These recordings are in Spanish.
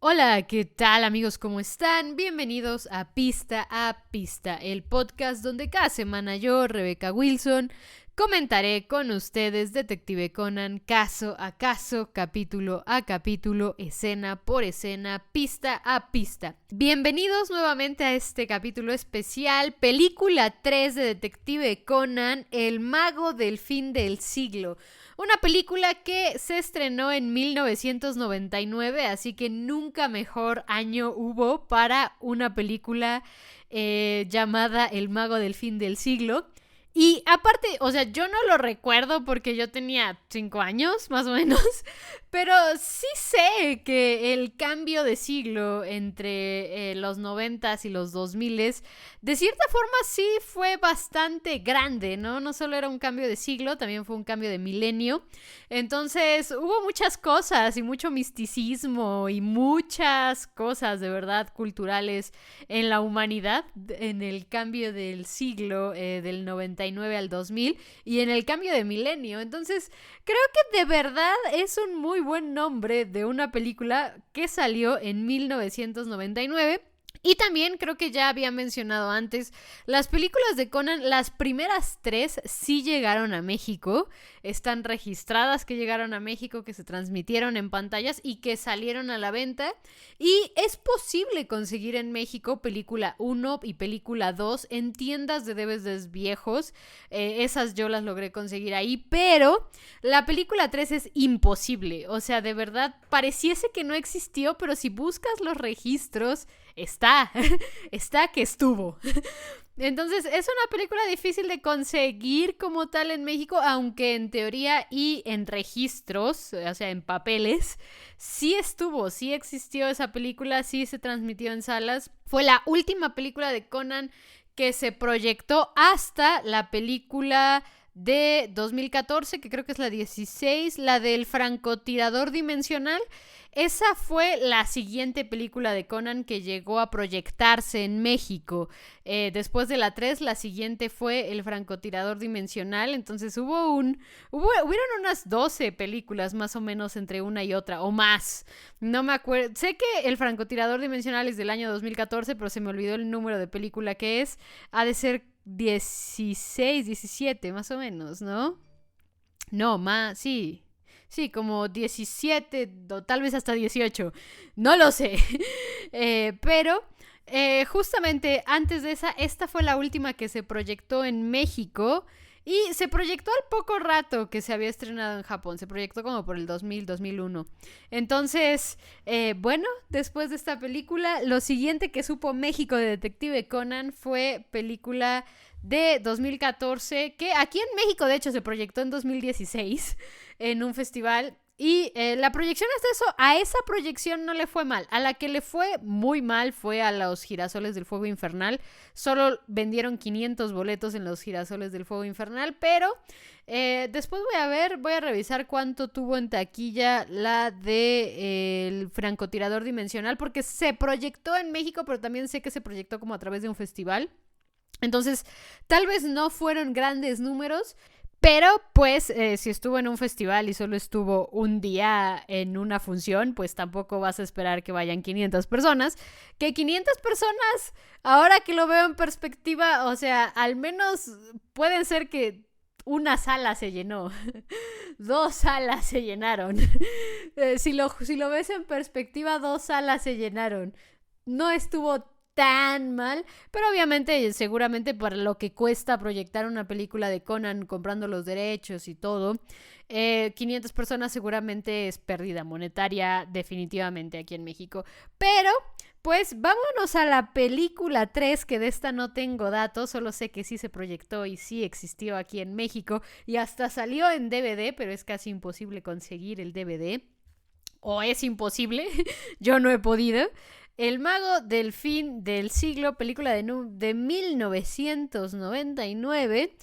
Hola, ¿qué tal amigos? ¿Cómo están? Bienvenidos a Pista, el podcast donde cada semana yo, Rebecca Wilson, comentaré con ustedes Detective Conan caso a caso, capítulo a capítulo, escena por escena, pista a pista. Bienvenidos nuevamente a este capítulo especial, película 3 de Detective Conan, El mago del fin del siglo. Una película que se estrenó en 1999, así que nunca mejor año hubo para una película llamada El mago del fin del siglo. Y aparte, o sea, yo no lo recuerdo porque yo tenía 5 años, más o menos, pero sí sé que el cambio de siglo entre los 90s y los 2000s, de cierta forma sí fue bastante grande, ¿no? No solo era un cambio de siglo, también fue un cambio de milenio. Entonces hubo muchas cosas y mucho misticismo y muchas cosas de verdad culturales en la humanidad, en el cambio del siglo del 99 al 2000 y en el cambio de milenio. Entonces creo que de verdad es un muy buen nombre de una película que salió en 1999. Y también creo que ya había mencionado antes, las películas de Conan, las primeras 3 sí llegaron a México, están registradas que llegaron a México, que se transmitieron en pantallas y que salieron a la venta. Y es posible conseguir en México película 1 y película 2 en tiendas de DVDs viejos, esas yo las logré conseguir ahí, pero la película 3 es imposible, o sea, de verdad pareciese que no existió, pero si buscas los registros está que estuvo. Entonces es una película difícil de conseguir como tal en México, aunque en teoría y en registros, o sea, en papeles, sí estuvo, sí existió esa película, sí se transmitió en salas. Fue la última película de Conan que se proyectó hasta la película de 2014, que creo que es la 16, la del francotirador dimensional. Esa fue la siguiente película de Conan que llegó a proyectarse en México. Después de la 3, la siguiente fue El francotirador dimensional. Entonces hubieron unas 12 películas más o menos entre una y otra, o más. No me acuerdo. Sé que El francotirador dimensional es del año 2014, pero se me olvidó el número de película que es. Ha de ser 16, 17 más o menos, ¿no? No, más, sí. Sí, como 17 o tal vez hasta 18. No lo sé. Pero justamente antes de esta fue la última que se proyectó en México. Y se proyectó al poco rato que se había estrenado en Japón. Se proyectó como por el 2000, 2001. Entonces, bueno, después de esta película, lo siguiente que supo México de Detective Conan fue película de 2014, que aquí en México de hecho se proyectó en 2016 en un festival. Y la proyección hasta eso, a esa proyección no le fue mal. A la que le fue muy mal fue a los Girasoles del Fuego Infernal. Solo vendieron 500 boletos en los Girasoles del Fuego Infernal, pero después voy a revisar cuánto tuvo en taquilla la de el francotirador dimensional, porque se proyectó en México, pero también sé que se proyectó como a través de un festival. Entonces, tal vez no fueron grandes números, pero pues si estuvo en un festival y solo estuvo un día en una función, pues tampoco vas a esperar que vayan 500 personas. Que 500 personas, ahora que lo veo en perspectiva, o sea, al menos pueden ser que una sala se llenó, 2 salas se llenaron. Si lo ves en perspectiva, 2 salas se llenaron. No estuvo tan mal, pero obviamente seguramente para lo que cuesta proyectar una película de Conan comprando los derechos y todo, 500 personas seguramente es pérdida monetaria definitivamente aquí en México. Pero pues vámonos a la película 3, que de esta no tengo datos, solo sé que sí se proyectó y sí existió aquí en México y hasta salió en DVD, pero es casi imposible conseguir el DVD. O es imposible, yo no he podido. El mago del fin del siglo, película de 1999.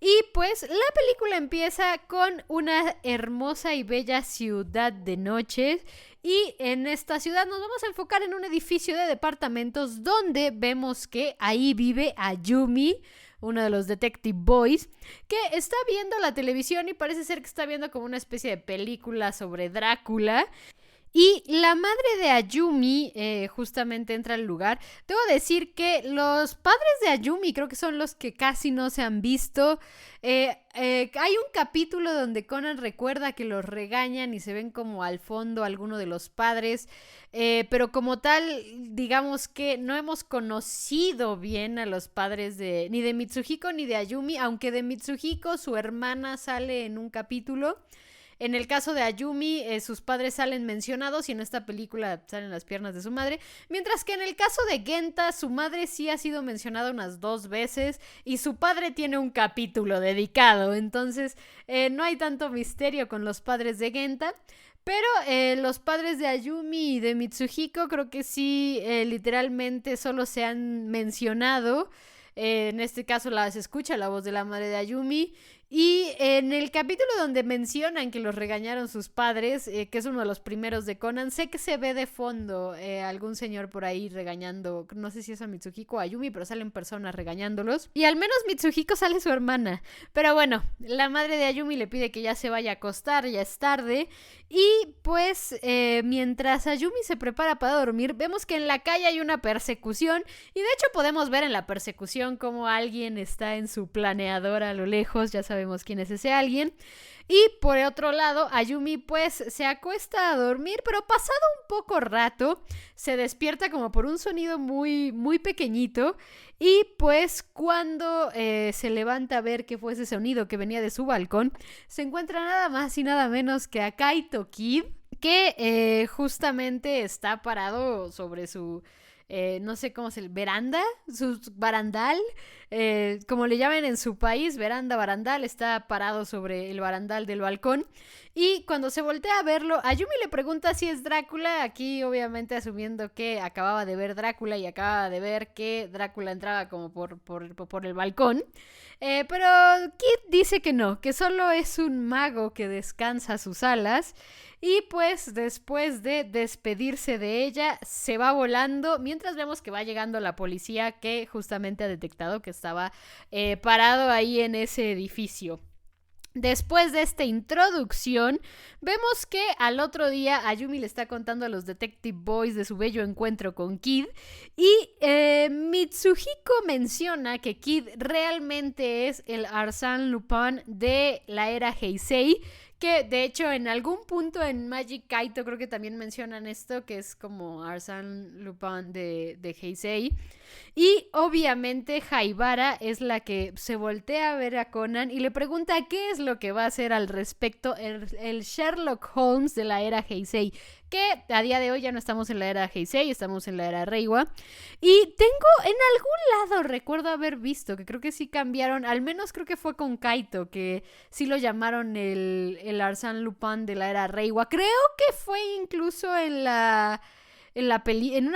Y pues la película empieza con una hermosa y bella ciudad de noche. Y en esta ciudad nos vamos a enfocar en un edificio de departamentos donde vemos que ahí vive Ayumi, uno de los Detective Boys, que está viendo la televisión y parece ser que está viendo como una especie de película sobre Drácula. Y la madre de Ayumi justamente entra al lugar. Debo decir que los padres de Ayumi creo que son los que casi no se han visto. Hay un capítulo donde Conan recuerda que los regañan y se ven como al fondo alguno de los padres. Pero como tal, digamos que no hemos conocido bien a los padres ni de Mitsuhiko ni de Ayumi, aunque de Mitsuhiko su hermana sale en un capítulo. En el caso de Ayumi, sus padres salen mencionados y en esta película salen las piernas de su madre. Mientras que en el caso de Genta, su madre sí ha sido mencionada unas 2 veces y su padre tiene un capítulo dedicado. Entonces, no hay tanto misterio con los padres de Genta. Pero los padres de Ayumi y de Mitsuhiko creo que sí, literalmente solo se han mencionado. En este caso se escucha la voz de la madre de Ayumi. Y en el capítulo donde mencionan que los regañaron sus padres, que es uno de los primeros de Conan, sé que se ve de fondo algún señor por ahí regañando, no sé si es a Mitsuhiko o a Ayumi, pero salen personas regañándolos. Y al menos Mitsuhiko sale su hermana. Pero bueno, la madre de Ayumi le pide que ya se vaya a acostar, ya es tarde. Y pues mientras Ayumi se prepara para dormir, vemos que en la calle hay una persecución. Y de hecho podemos ver en la persecución cómo alguien está en su planeador a lo lejos, ya sabemos quién es ese alguien. Y por otro lado, Ayumi pues se acuesta a dormir, pero pasado un poco rato, se despierta como por un sonido muy, muy pequeñito. Y pues cuando se levanta a ver qué fue ese sonido que venía de su balcón, se encuentra nada más y nada menos que a Kaito Kid, que justamente está parado sobre su... no sé cómo se... veranda, su barandal, como le llaman en su país, veranda, barandal, está parado sobre el barandal del balcón. Y cuando se voltea a verlo, Ayumi le pregunta si es Drácula, aquí obviamente asumiendo que acababa de ver Drácula y acababa de ver que Drácula entraba como por el balcón. Pero Kid dice que no, que solo es un mago que descansa a sus alas. Y pues después de despedirse de ella, se va volando, mientras vemos que va llegando la policía que justamente ha detectado que estaba parado ahí en ese edificio. Después de esta introducción, vemos que al otro día Ayumi le está contando a los Detective Boys de su bello encuentro con Kid. Y Mitsuhiko menciona que Kid realmente es el Arsène Lupin de la era Heisei. Que de hecho en algún punto en Magic Kaito creo que también mencionan esto, que es como Arsène Lupin de Heisei. Y obviamente Haibara es la que se voltea a ver a Conan y le pregunta qué es lo que va a hacer al respecto el Sherlock Holmes de la era Heisei. Que a día de hoy ya no estamos en la era Heisei, estamos en la era Reiwa. Y tengo en algún lado, recuerdo haber visto, que creo que sí cambiaron, al menos creo que fue con Kaito, que sí lo llamaron el Arsène Lupin de la era Reiwa. Creo que fue incluso en una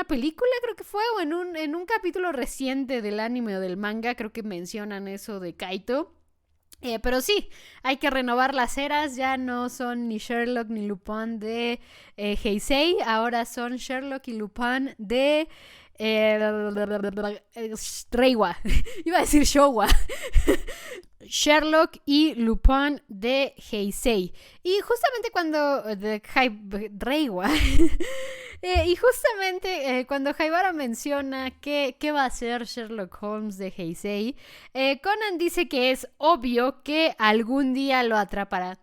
película, creo que fue, o en un capítulo reciente del anime o del manga, creo que mencionan eso de Kaito. Pero sí, hay que renovar las eras, ya no son ni Sherlock ni Lupin de Heisei, ahora son Sherlock y Lupin de Reiwa, iba a decir Showa. Sherlock y Lupin de Heisei. Y justamente cuando Reiwa y justamente cuando Haibara menciona qué va a hacer Sherlock Holmes de Heisei, Conan dice que es obvio que algún día lo atrapará.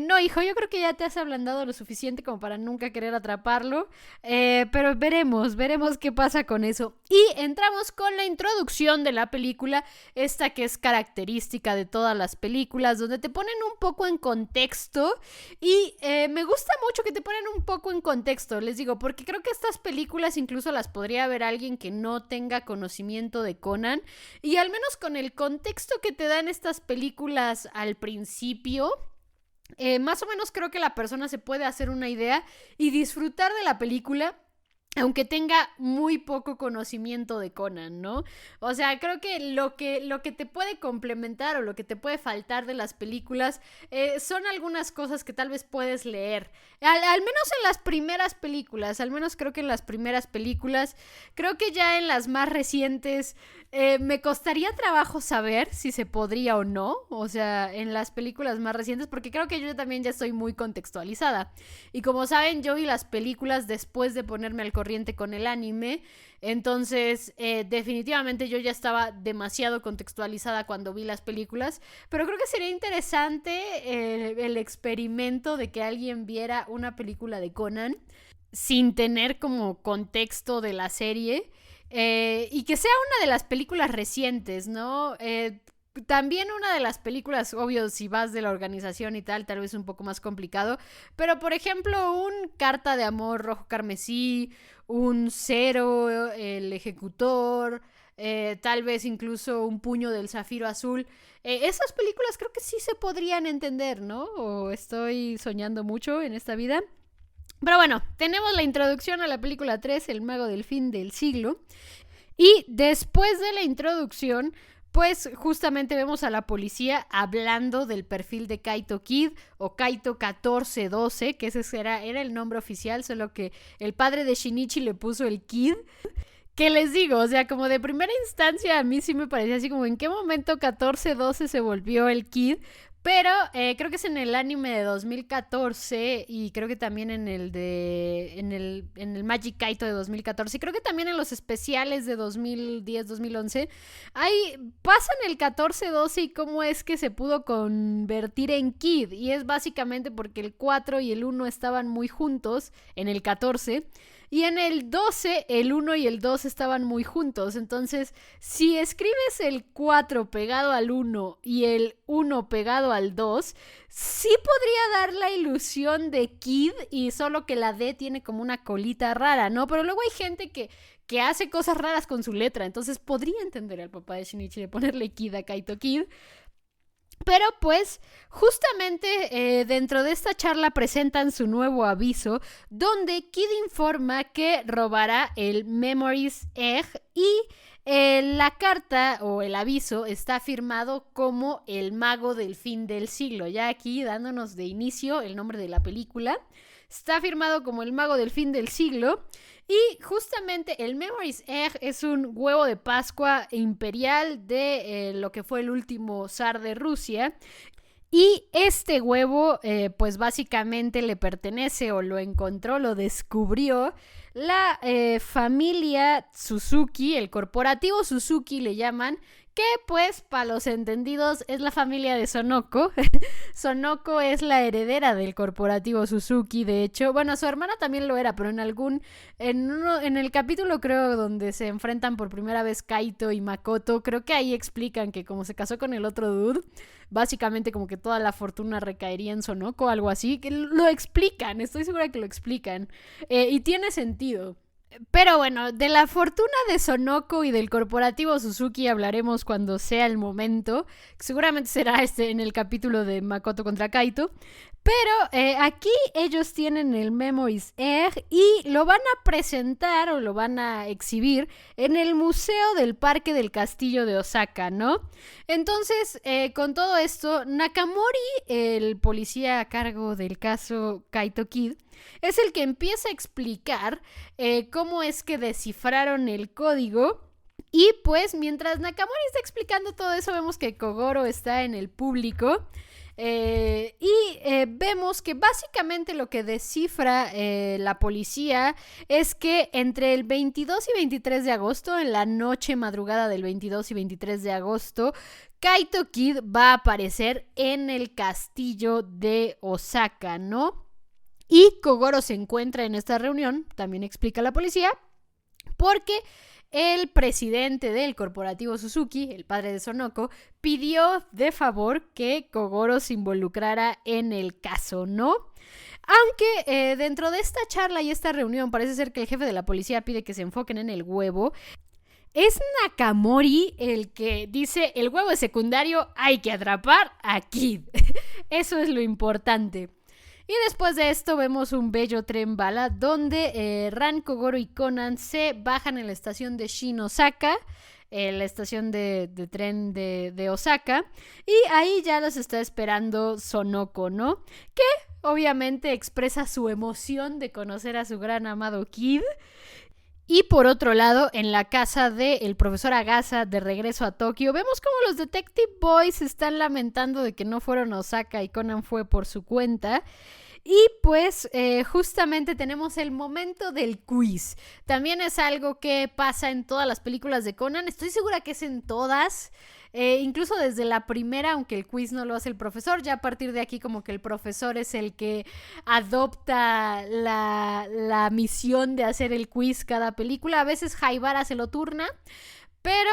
No, hijo, yo creo que ya te has ablandado lo suficiente como para nunca querer atraparlo, pero veremos qué pasa con eso. Y entramos con la introducción de la película, esta que es característica de todas las películas, donde te ponen un poco en contexto. Y me gusta mucho que te ponen un poco en contexto, les digo, porque creo que estas películas incluso las podría ver alguien que no tenga conocimiento de Conan. Y al menos con el contexto que te dan estas películas al principio, más o menos creo que la persona se puede hacer una idea y disfrutar de la película aunque tenga muy poco conocimiento de Conan, ¿no? O sea, creo que lo que te puede complementar o lo que te puede faltar de las películas son algunas cosas que tal vez puedes leer. Al menos en las primeras películas, al menos creo que en las primeras películas, creo que ya en las más recientes me costaría trabajo saber si se podría o no, o sea, en las películas más recientes, porque creo que yo también ya estoy muy contextualizada. Y como saben, yo vi las películas después de ponerme al corriente con el anime, entonces definitivamente yo ya estaba demasiado contextualizada cuando vi las películas, pero creo que sería interesante el experimento de que alguien viera una película de Conan sin tener como contexto de la serie y que sea una de las películas recientes, ¿no? También una de las películas, obvio, si vas de la organización y tal vez un poco más complicado, pero por ejemplo, un Carta de Amor Rojo Carmesí, un Cero, El Ejecutor, tal vez incluso un Puño del Zafiro Azul. Esas películas creo que sí se podrían entender, ¿no? O estoy soñando mucho en esta vida. Pero bueno, tenemos la introducción a la película 3, El Mago del Fin del Siglo. Y después de la introducción, pues justamente vemos a la policía hablando del perfil de Kaito Kid o Kaito 1412, que ese era el nombre oficial, solo que el padre de Shinichi le puso el Kid. ¿Qué les digo? O sea, como de primera instancia a mí sí me parecía así como en qué momento 1412 se volvió el Kid. Pero creo que es en el anime de 2014 y creo que también en el Magic Kaito de 2014 y creo que también en los especiales de 2010-2011 ahí pasan el 14-12 y cómo es que se pudo convertir en Kid, y es básicamente porque el 4 y el 1 estaban muy juntos en el 14 y en el 12 el 1 y el 2 estaban muy juntos. Entonces, si escribes el 4 pegado al 1 y el 1 pegado al 2, sí podría dar la ilusión de Kid, y solo que la D tiene como una colita rara, ¿no? Pero luego hay gente que hace cosas raras con su letra, entonces podría entender al papá de Shinichi de ponerle Kid a Kaito Kid. Pero pues justamente dentro de esta charla presentan su nuevo aviso donde Kid informa que robará el Memories Egg y la carta o el aviso está firmado como el Mago del Fin del Siglo. Ya aquí dándonos de inicio el nombre de la película. Está firmado como el Mago del Fin del Siglo. Y justamente el Memories Egg es un huevo de Pascua imperial de lo que fue el último zar de Rusia. Y este huevo, pues básicamente le pertenece o lo encontró, lo descubrió la familia Suzuki, el corporativo Suzuki le llaman, que pues para los entendidos es la familia de Sonoko. Sonoko es la heredera del corporativo Suzuki, de hecho. Bueno, su hermana también lo era, pero en el capítulo creo donde se enfrentan por primera vez Kaito y Makoto, creo que ahí explican que como se casó con el otro dude, básicamente como que toda la fortuna recaería en Sonoko, algo así, que lo explican, estoy segura que lo explican, y tiene sentido. Pero bueno, de la fortuna de Sonoko y del corporativo Suzuki hablaremos cuando sea el momento. Seguramente será en el capítulo de Makoto contra Kaito. Pero aquí ellos tienen el Memories Egg y lo van a presentar o lo van a exhibir en el Museo del Parque del Castillo de Osaka, ¿no? Entonces, con todo esto, Nakamori, el policía a cargo del caso Kaito Kid, es el que empieza a explicar cómo es que descifraron el código. Y pues mientras Nakamori está explicando todo eso, vemos que Kogoro está en el público. Vemos que básicamente lo que descifra la policía es que entre el 22 y 23 de agosto, en la noche madrugada del 22 y 23 de agosto, Kaito Kid va a aparecer en el castillo de Osaka, ¿no? Y Kogoro se encuentra en esta reunión, también explica la policía, porque el presidente del corporativo Suzuki, el padre de Sonoko, pidió de favor que Kogoro se involucrara en el caso, ¿no? Aunque dentro de esta charla y esta reunión parece ser que el jefe de la policía pide que se enfoquen en el huevo, es Nakamori el que dice: el huevo es secundario, hay que atrapar a Kid. Eso es lo importante. Y después de esto vemos un bello tren bala donde Ran, Kogoro y Conan se bajan en la estación de Shin-Osaka, la estación de tren de Osaka, y ahí ya los está esperando Sonoko, ¿no? Que obviamente expresa su emoción de conocer a su gran amado Kid. Y por otro lado, en la casa del profesor Agasa de regreso a Tokio, vemos como los Detective Boys se están lamentando de que no fueron a Osaka y Conan fue por su cuenta. Y pues justamente tenemos el momento del quiz. También es algo que pasa en todas las películas de Conan. Estoy segura que es en todas. Incluso desde la primera, aunque el quiz no lo hace el profesor, ya a partir de aquí como que el profesor es el que adopta la misión de hacer el quiz cada película. A veces Haibara se lo turna, pero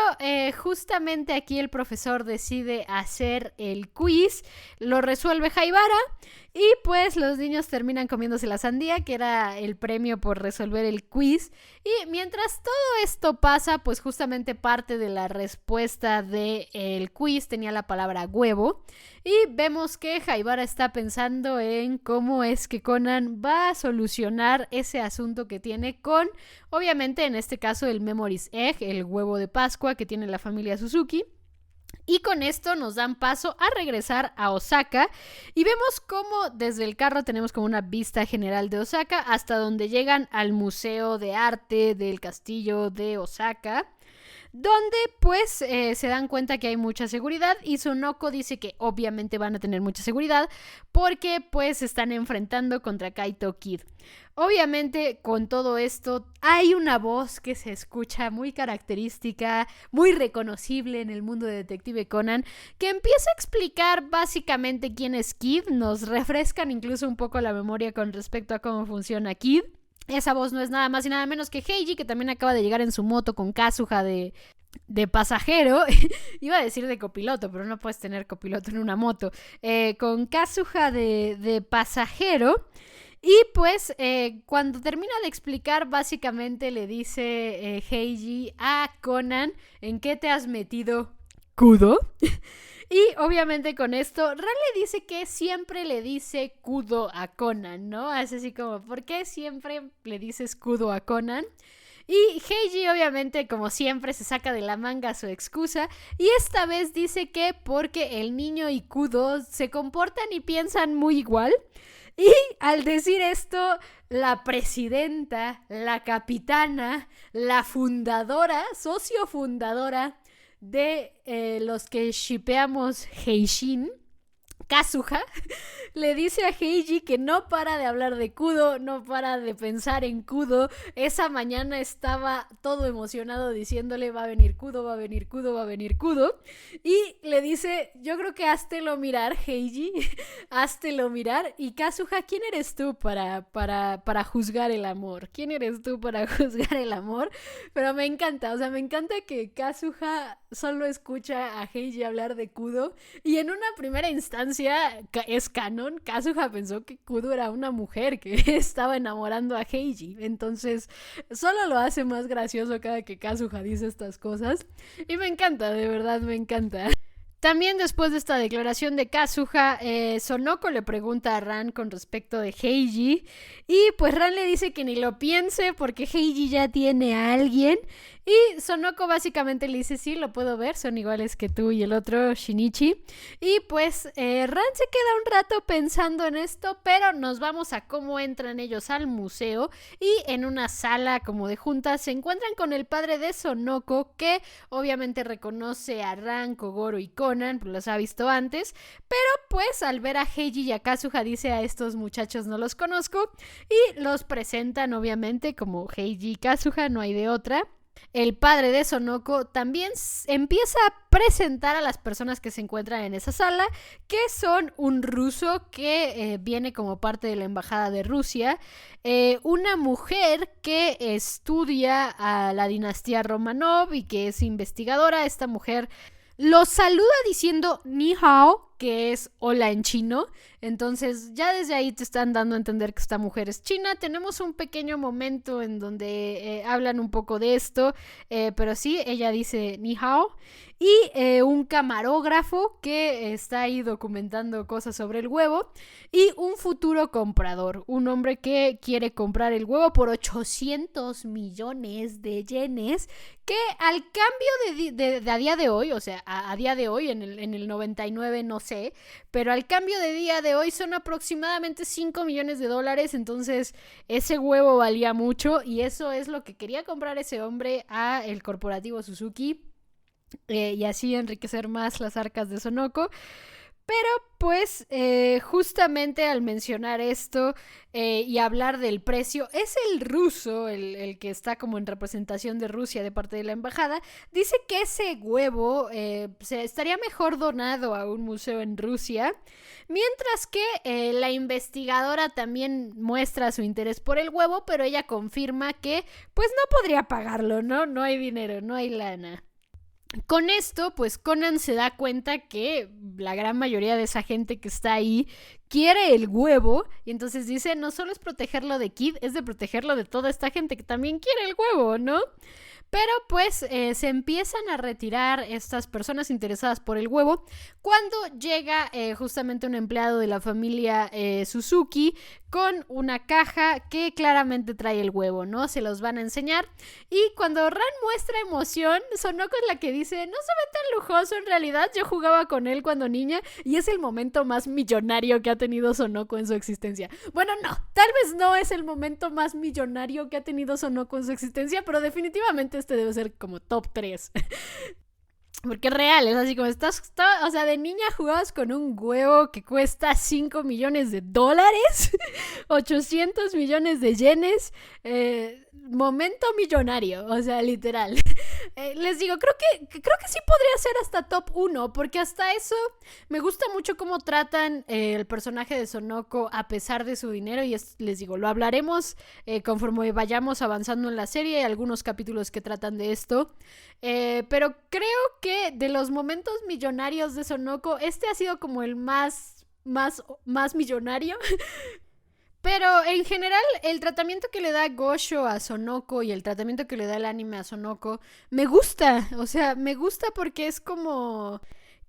justamente aquí el profesor decide hacer el quiz, lo resuelve Haibara y pues los niños terminan comiéndose la sandía, que era el premio por resolver el quiz. Y mientras todo esto pasa, pues justamente parte de la respuesta del quiz tenía la palabra huevo. Y vemos que Haibara está pensando en cómo es que Conan va a solucionar ese asunto que tiene con, obviamente en este caso, el Memory's Egg, el huevo de Pascua que tiene la familia Suzuki. Y con esto nos dan paso a regresar a Osaka y vemos cómo desde el carro tenemos como una vista general de Osaka hasta donde llegan al Museo de Arte del Castillo de Osaka, donde pues se dan cuenta que hay mucha seguridad y Sonoko dice que obviamente van a tener mucha seguridad porque pues se están enfrentando contra Kaito Kid. Obviamente con todo esto hay una voz que se escucha muy característica, muy reconocible en el mundo de Detective Conan, que empieza a explicar básicamente quién es Kid. Nos refrescan incluso un poco la memoria con respecto a cómo funciona Kid. Esa voz no es nada más y nada menos que Heiji, que también acaba de llegar en su moto con Kazuha de pasajero. Iba a decir de copiloto, pero no puedes tener copiloto en una moto. Con Kazuha de pasajero. Y pues cuando termina de explicar, básicamente le dice Heiji a Conan: ¿en qué te has metido, Kudo? Y obviamente con esto, Ran le dice que siempre le dice Kudo a Conan, ¿no? Es así como, ¿por qué siempre le dices Kudo a Conan? Y Heiji obviamente, como siempre, se saca de la manga su excusa y esta vez dice que porque el niño y Kudo se comportan y piensan muy igual. Y al decir esto, la presidenta, la capitana, la fundadora, socio fundadora de los que shippeamos Heishin, Kazuha, le dice a Heiji que no para de hablar de Kudo, no para de pensar en Kudo. Esa mañana estaba todo emocionado diciéndole: va a venir Kudo, va a venir Kudo, va a venir Kudo. Y le dice: yo creo que háztelo mirar, Heiji, háztelo mirar. Y Kazuha, ¿quién eres tú para juzgar el amor? ¿Quién eres tú para juzgar el amor? Pero me encanta, o sea, me encanta que Kazuha solo escucha a Heiji hablar de Kudo y en una primera instancia es canon, Kazuha pensó que Kudo era una mujer que estaba enamorando a Heiji, entonces solo lo hace más gracioso cada que Kazuha dice estas cosas y me encanta, de verdad me encanta. También después de esta declaración de Kazuha, Sonoko le pregunta a Ran con respecto de Heiji y pues Ran le dice que ni lo piense porque Heiji ya tiene a alguien y Sonoko básicamente le dice: sí, lo puedo ver, son iguales que tú y el otro Shinichi. Y pues Ran se queda un rato pensando en esto, pero nos vamos a cómo entran ellos al museo y en una sala como de juntas se encuentran con el padre de Sonoko, que obviamente reconoce a Ran, Kogoro y Conan, pues los ha visto antes, pero pues al ver a Heiji y a Kazuha dice: a estos muchachos no los conozco, y los presentan obviamente como Heiji y Kazuha, no hay de otra. El padre de Sonoko también empieza a presentar a las personas que se encuentran en esa sala, que son un ruso que viene como parte de la embajada de Rusia, una mujer que estudia a la dinastía Romanov y que es investigadora. Esta mujer los saluda diciendo ni hao, que es hola en chino. Entonces ya desde ahí te están dando a entender que esta mujer es china. Tenemos un pequeño momento en donde hablan un poco de esto, pero sí, ella dice ni hao. Y un camarógrafo que está ahí documentando cosas sobre el huevo. Y un futuro comprador, un hombre que quiere comprar el huevo por 800 millones de yenes, que al cambio de a día de hoy, o sea, a día de hoy, en el 99 no sé, pero al cambio de día de hoy son aproximadamente 5 millones de dólares. Entonces ese huevo valía mucho y eso es lo que quería comprar ese hombre a el corporativo Suzuki, y así enriquecer más las arcas de Sonoko. Pero pues justamente al mencionar esto y hablar del precio, es el ruso, el que está como en representación de Rusia de parte de la embajada, dice que ese huevo estaría mejor donado a un museo en Rusia, mientras que la investigadora también muestra su interés por el huevo, pero ella confirma que pues no podría pagarlo, ¿no? No hay dinero, no hay lana. Con esto, pues Conan se da cuenta que la gran mayoría de esa gente que está ahí quiere el huevo, y entonces dice, no solo es protegerlo de Kid, es de protegerlo de toda esta gente que también quiere el huevo, ¿no? Pero pues se empiezan a retirar estas personas interesadas por el huevo cuando llega justamente un empleado de la familia Suzuki con una caja que claramente trae el huevo, ¿no? Se los van a enseñar y cuando Ran muestra emoción, Sonoko es la que dice, no se ve tan lujoso en realidad, yo jugaba con él cuando niña y es el momento más millonario que ha tenido Sonoko en su existencia. Bueno, no, tal vez no es el momento más millonario que ha tenido Sonoko en su existencia, pero definitivamente este debe ser como top 3. Porque es real, es así como o sea, de niña jugabas con un huevo que cuesta 5 millones de dólares, 800 millones de yenes, momento millonario, o sea, literal. Les digo, creo que sí podría ser hasta top 1, porque hasta eso me gusta mucho cómo tratan el personaje de Sonoko a pesar de su dinero, y les digo, lo hablaremos conforme vayamos avanzando en la serie, hay algunos capítulos que tratan de esto, pero creo que de los momentos millonarios de Sonoko, este ha sido como el más millonario. Pero en general, el tratamiento que le da Gosho a Sonoko y el tratamiento que le da el anime a Sonoko, me gusta. O sea, me gusta porque es como...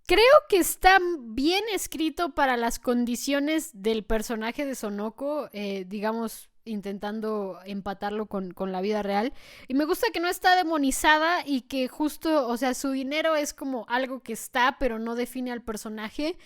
Creo que está bien escrito para las condiciones del personaje de Sonoko, digamos, intentando empatarlo con la vida real. Y me gusta que no está demonizada y que justo, o sea, su dinero es como algo que está, pero no define al personaje.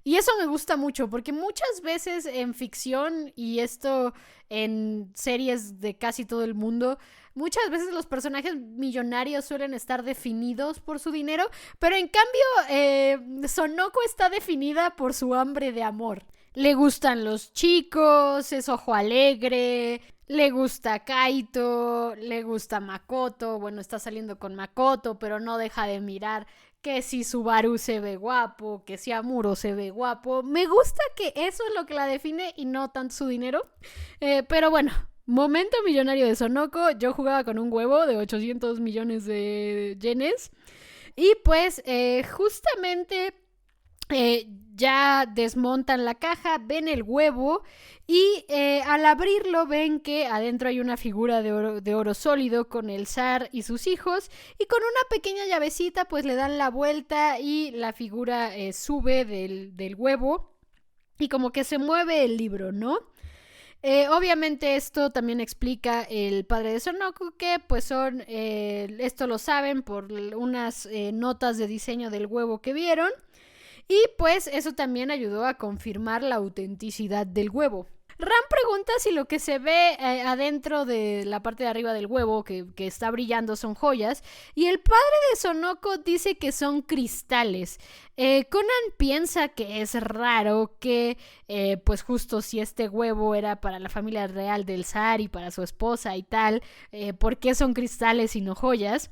Y eso me gusta mucho, porque muchas veces en ficción y esto en series de casi todo el mundo, muchas veces los personajes millonarios suelen estar definidos por su dinero, pero en cambio Sonoko está definida por su hambre de amor. Le gustan los chicos, es ojo alegre, le gusta Kaito, le gusta Makoto, bueno, está saliendo con Makoto, pero no deja de mirar que si Subaru se ve guapo, que si Amuro se ve guapo. Me gusta que eso es lo que la define y no tanto su dinero. Pero bueno, momento millonario de Sonoko. Yo jugaba con un huevo de 800 millones de yenes. Y pues justamente ya desmontan la caja, ven el huevo y al abrirlo ven que adentro hay una figura de oro sólido con el zar y sus hijos, y con una pequeña llavecita pues le dan la vuelta y la figura sube del huevo y como que se mueve el libro, ¿no? Obviamente esto también explica el padre de Sonoko, que pues son, esto lo saben por unas notas de diseño del huevo que vieron. Y pues eso también ayudó a confirmar la autenticidad del huevo. Ram pregunta si lo que se ve adentro de la parte de arriba del huevo que está brillando son joyas, y el padre de Sonoko dice que son cristales. Conan piensa que es raro que pues justo si este huevo era para la familia real del zar y para su esposa y tal, ¿por qué son cristales y no joyas?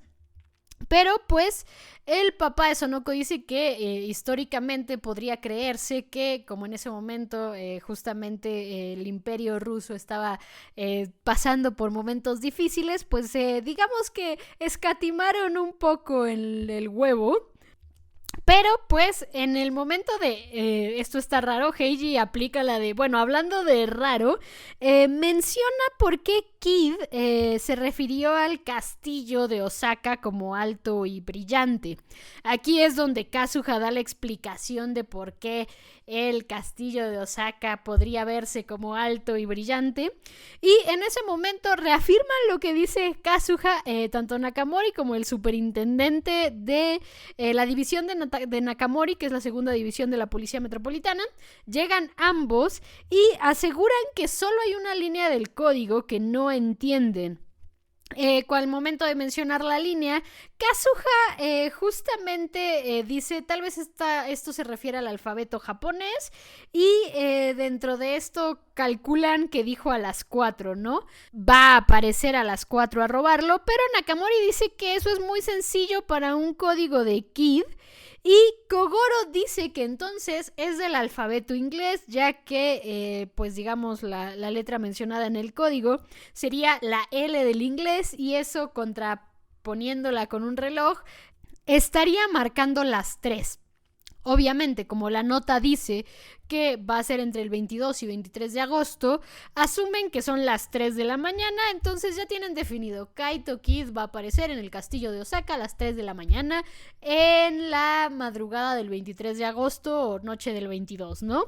Pero pues el papá de Sonoko dice que históricamente podría creerse que como en ese momento justamente el imperio ruso estaba pasando por momentos difíciles, pues digamos que escatimaron un poco el huevo. Pero pues en el momento de esto está raro, Heiji aplica la de, bueno, hablando de raro, menciona por qué Kid se refirió al castillo de Osaka como alto y brillante. Aquí es donde Kazuha da la explicación de por qué el castillo de Osaka podría verse como alto y brillante. Y en ese momento reafirman lo que dice Kazuha, tanto Nakamori como el superintendente de la división de Nakamori, que es la segunda división de la Policía Metropolitana. Llegan ambos y aseguran que solo hay una línea del código que no entienden. Al momento de mencionar la línea, Kazuha justamente dice, tal vez esto se refiere al alfabeto japonés y dentro de esto calculan que dijo a las 4, ¿no? Va a aparecer a las 4 a robarlo, pero Nakamori dice que eso es muy sencillo para un código de Kid. Y Kogoro dice que entonces es del alfabeto inglés, ya que, pues digamos, la letra mencionada en el código sería la L del inglés y eso contraponiéndola con un reloj estaría marcando las 3. Obviamente, como la nota dice que va a ser entre el 22 y 23 de agosto, asumen que son las 3 de la mañana, entonces ya tienen definido. Kaito Kid va a aparecer en el castillo de Osaka a las 3 de la mañana en la madrugada del 23 de agosto o noche del 22, ¿no?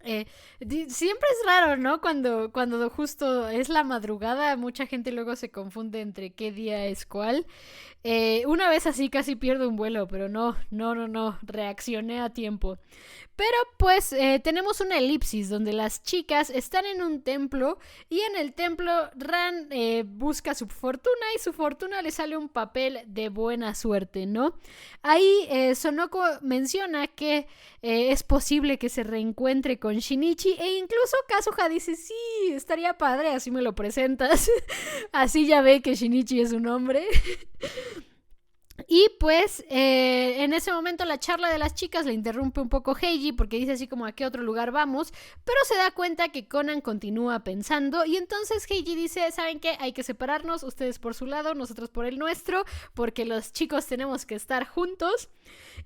Siempre es raro, ¿no? Cuando justo es la madrugada, mucha gente luego se confunde entre qué día es cuál. Una vez así casi pierdo un vuelo, pero no, reaccioné a tiempo. Pero pues tenemos una elipsis donde las chicas están en un templo y en el templo Ran busca su fortuna y su fortuna le sale un papel de buena suerte, ¿no? Ahí Sonoko menciona que es posible que se reencuentre con Shinichi e incluso Kazuha dice, sí, estaría padre, así me lo presentas. Así ya ve que Shinichi es un hombre. Y pues en ese momento la charla de las chicas le interrumpe un poco Heiji porque dice así como a qué otro lugar vamos, pero se da cuenta que Conan continúa pensando y entonces Heiji dice, ¿saben qué? Hay que separarnos, ustedes por su lado, nosotros por el nuestro, porque los chicos tenemos que estar juntos.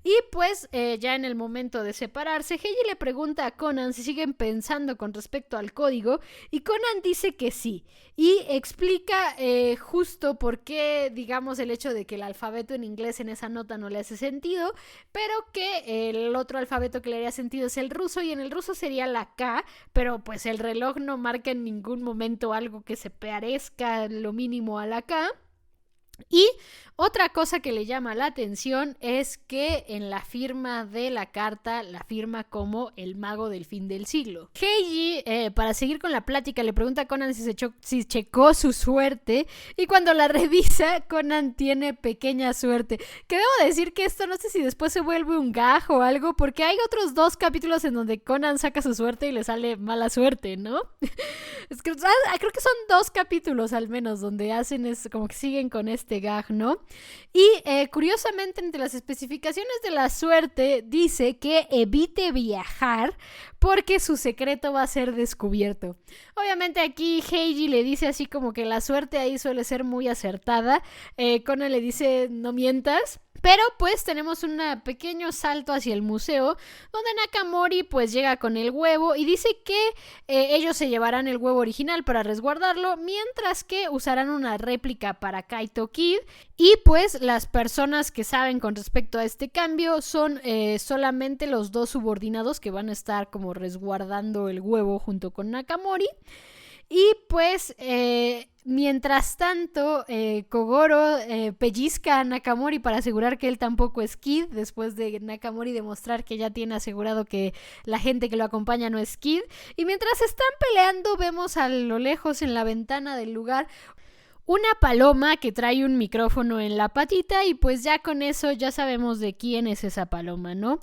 Y pues ya en el momento de separarse, Heiji le pregunta a Conan si siguen pensando con respecto al código y Conan dice que sí y explica justo por qué, digamos, el hecho de que el alfabeto en inglés en esa nota no le hace sentido, pero que el otro alfabeto que le haría sentido es el ruso y en el ruso sería la K, pero pues el reloj no marca en ningún momento algo que se parezca lo mínimo a la K. Y otra cosa que le llama la atención es que en la firma de la carta la firma como el mago del fin del siglo. Heiji, para seguir con la plática, le pregunta a Conan si checó su suerte y cuando la revisa, Conan tiene pequeña suerte. Que debo decir que esto no sé si después se vuelve un gag o algo, porque hay otros 2 capítulos en donde Conan saca su suerte y le sale mala suerte, ¿no? Creo que son 2 capítulos al menos donde hacen eso, como que siguen con este gag, ¿no? Y curiosamente entre las especificaciones de la suerte dice que evite viajar porque su secreto va a ser descubierto. Obviamente aquí Heiji le dice así como que la suerte ahí suele ser muy acertada. Conan le dice no mientas. Pero pues tenemos un pequeño salto hacia el museo donde Nakamori pues llega con el huevo y dice que ellos se llevarán el huevo original para resguardarlo mientras que usarán una réplica para Kaito Kid y pues las personas que saben con respecto a este cambio son solamente los 2 subordinados que van a estar como resguardando el huevo junto con Nakamori. Y pues mientras tanto Kogoro pellizca a Nakamori para asegurar que él tampoco es Kid, después de Nakamori demostrar que ya tiene asegurado que la gente que lo acompaña no es Kid. Y mientras están peleando vemos a lo lejos en la ventana del lugar una paloma que trae un micrófono en la patita y pues ya con eso ya sabemos de quién es esa paloma, ¿no?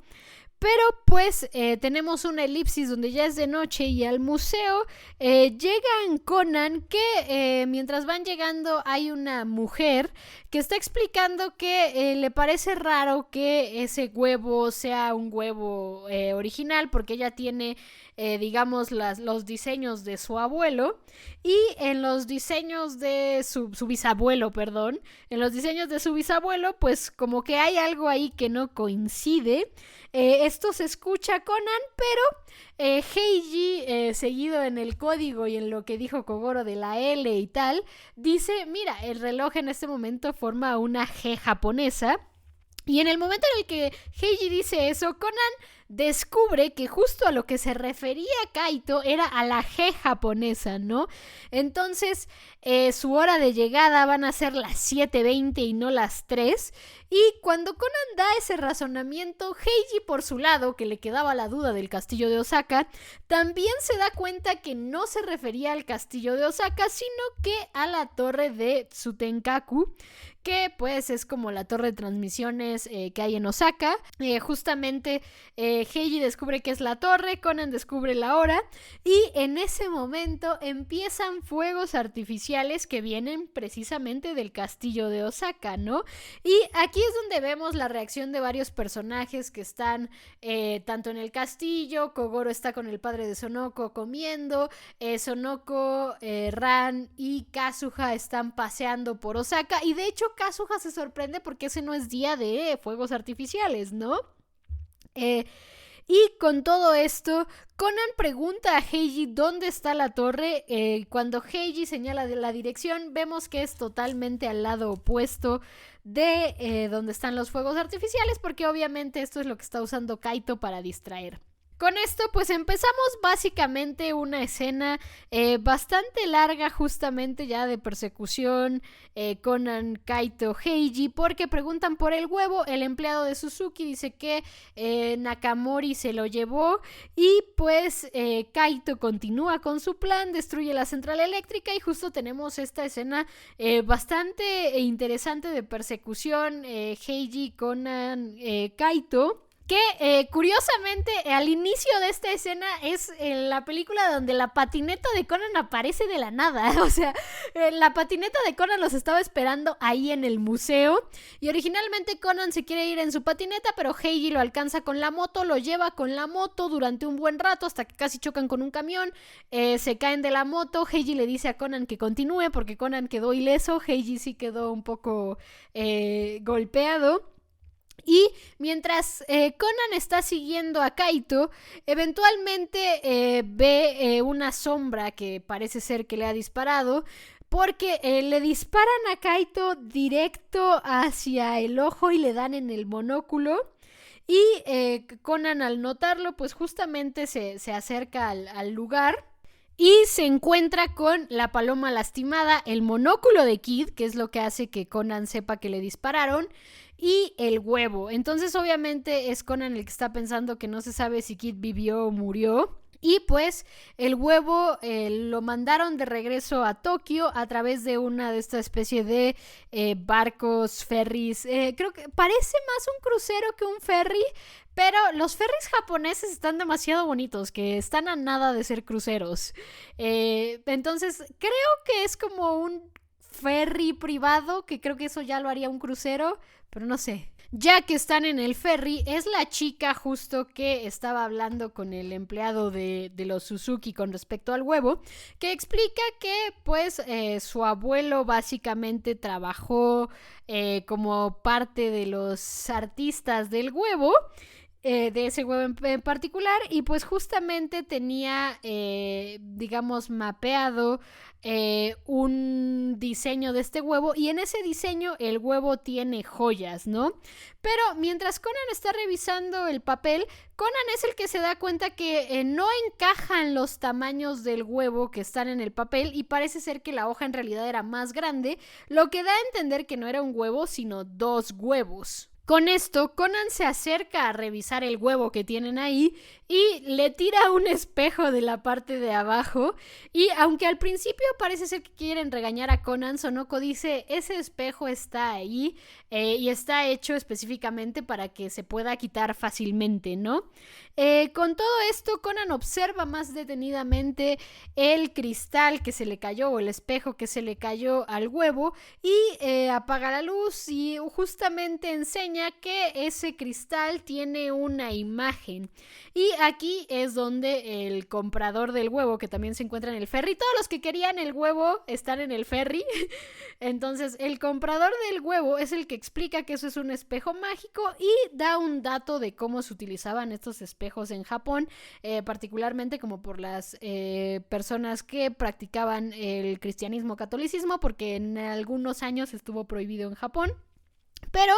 Pero pues tenemos una elipsis donde ya es de noche y al museo llegan Conan que mientras van llegando hay una mujer que está explicando que le parece raro que ese huevo sea un huevo original porque ella tiene digamos los diseños de su abuelo y en los diseños de su bisabuelo, perdón, en los diseños de su bisabuelo pues como que hay algo ahí que no coincide. Esto se escucha a Conan, pero Heiji, seguido en el código y en lo que dijo Kogoro de la L y tal, dice, mira, el reloj en este momento forma una G japonesa. Y en el momento en el que Heiji dice eso, Conan descubre que justo a lo que se refería Kaito era a la G japonesa, ¿no? Entonces, su hora de llegada van a ser las 7:20 y no las 3. Y cuando Conan da ese razonamiento, Heiji, por su lado, que le quedaba la duda del castillo de Osaka, también se da cuenta que no se refería al castillo de Osaka, sino que a la torre de Tsutenkaku, que pues es como la torre de transmisiones que hay en Osaka. Justamente Heiji descubre que es la torre, Conan descubre la hora y en ese momento empiezan fuegos artificiales que vienen precisamente del castillo de Osaka, ¿no? Y aquí es donde vemos la reacción de varios personajes que están tanto en el castillo. Kogoro está con el padre de Sonoko comiendo, Sonoko, Ran y Kazuha están paseando por Osaka y de hecho Kazuha se sorprende porque ese no es día de fuegos artificiales, ¿no? Y con todo esto, Conan pregunta a Heiji dónde está la torre. Cuando Heiji señala la dirección, vemos que es totalmente al lado opuesto de donde están los fuegos artificiales, porque obviamente esto es lo que está usando Kaito para distraer. Con esto pues empezamos básicamente una escena bastante larga justamente ya de persecución Conan, Kaito, Heiji, porque preguntan por el huevo. El empleado de Suzuki dice que Nakamori se lo llevó y pues Kaito continúa con su plan, destruye la central eléctrica y justo tenemos esta escena bastante interesante de persecución Heiji, Conan, Kaito. Que curiosamente al inicio de esta escena es la película donde la patineta de Conan aparece de la nada. O sea, la patineta de Conan los estaba esperando ahí en el museo. Y originalmente Conan se quiere ir en su patineta, pero Heiji lo alcanza con la moto, lo lleva con la moto durante un buen rato hasta que casi chocan con un camión. Se caen de la moto. Heiji le dice a Conan que continúe porque Conan quedó ileso. Heiji sí quedó un poco golpeado. Y mientras Conan está siguiendo a Kaito, eventualmente ve una sombra que parece ser que le ha disparado, porque le disparan a Kaito directo hacia el ojo y le dan en el monóculo. Y Conan, al notarlo, pues justamente se acerca al lugar y se encuentra con la paloma lastimada, el monóculo de Kid, que es lo que hace que Conan sepa que le dispararon, y el huevo. Entonces obviamente es Conan el que está pensando que no se sabe si Kid vivió o murió. Y pues el huevo lo mandaron de regreso a Tokio a través de una de esta especie de barcos, ferries. Creo que parece más un crucero que un ferry, pero los ferries japoneses están demasiado bonitos, que están a nada de ser cruceros. Entonces creo que es como un ferry privado, que creo que eso ya lo haría un crucero, pero no sé. Ya que están en el ferry, es la chica justo que estaba hablando con el empleado de los Suzuki con respecto al huevo, que explica que pues su abuelo básicamente trabajó como parte de los artistas del huevo, de ese huevo en particular, y pues justamente tenía digamos mapeado un diseño de este huevo, y en ese diseño el huevo tiene joyas, ¿no? Pero mientras Conan está revisando el papel, Conan es el que se da cuenta que no encajan los tamaños del huevo que están en el papel, y parece ser que la hoja en realidad era más grande, lo que da a entender que no era un huevo sino dos huevos. Con esto, Conan se acerca a revisar el huevo que tienen ahí y le tira un espejo de la parte de abajo. Y aunque al principio parece ser que quieren regañar a Conan, Sonoko dice: ese espejo está ahí y está hecho específicamente para que se pueda quitar fácilmente, ¿no? Con todo esto, Conan observa más detenidamente el cristal que se le cayó o el espejo que se le cayó al huevo y apaga la luz y justamente enseña que ese cristal tiene una imagen. Y aquí es donde el comprador del huevo, que también se encuentra en el ferry, todos los que querían el huevo están en el ferry. Entonces el comprador del huevo es el que explica que eso es un espejo mágico y da un dato de cómo se utilizaban estos espejos en Japón, particularmente como por las personas que practicaban el cristianismo catolicismo, porque en algunos años estuvo prohibido en Japón. Pero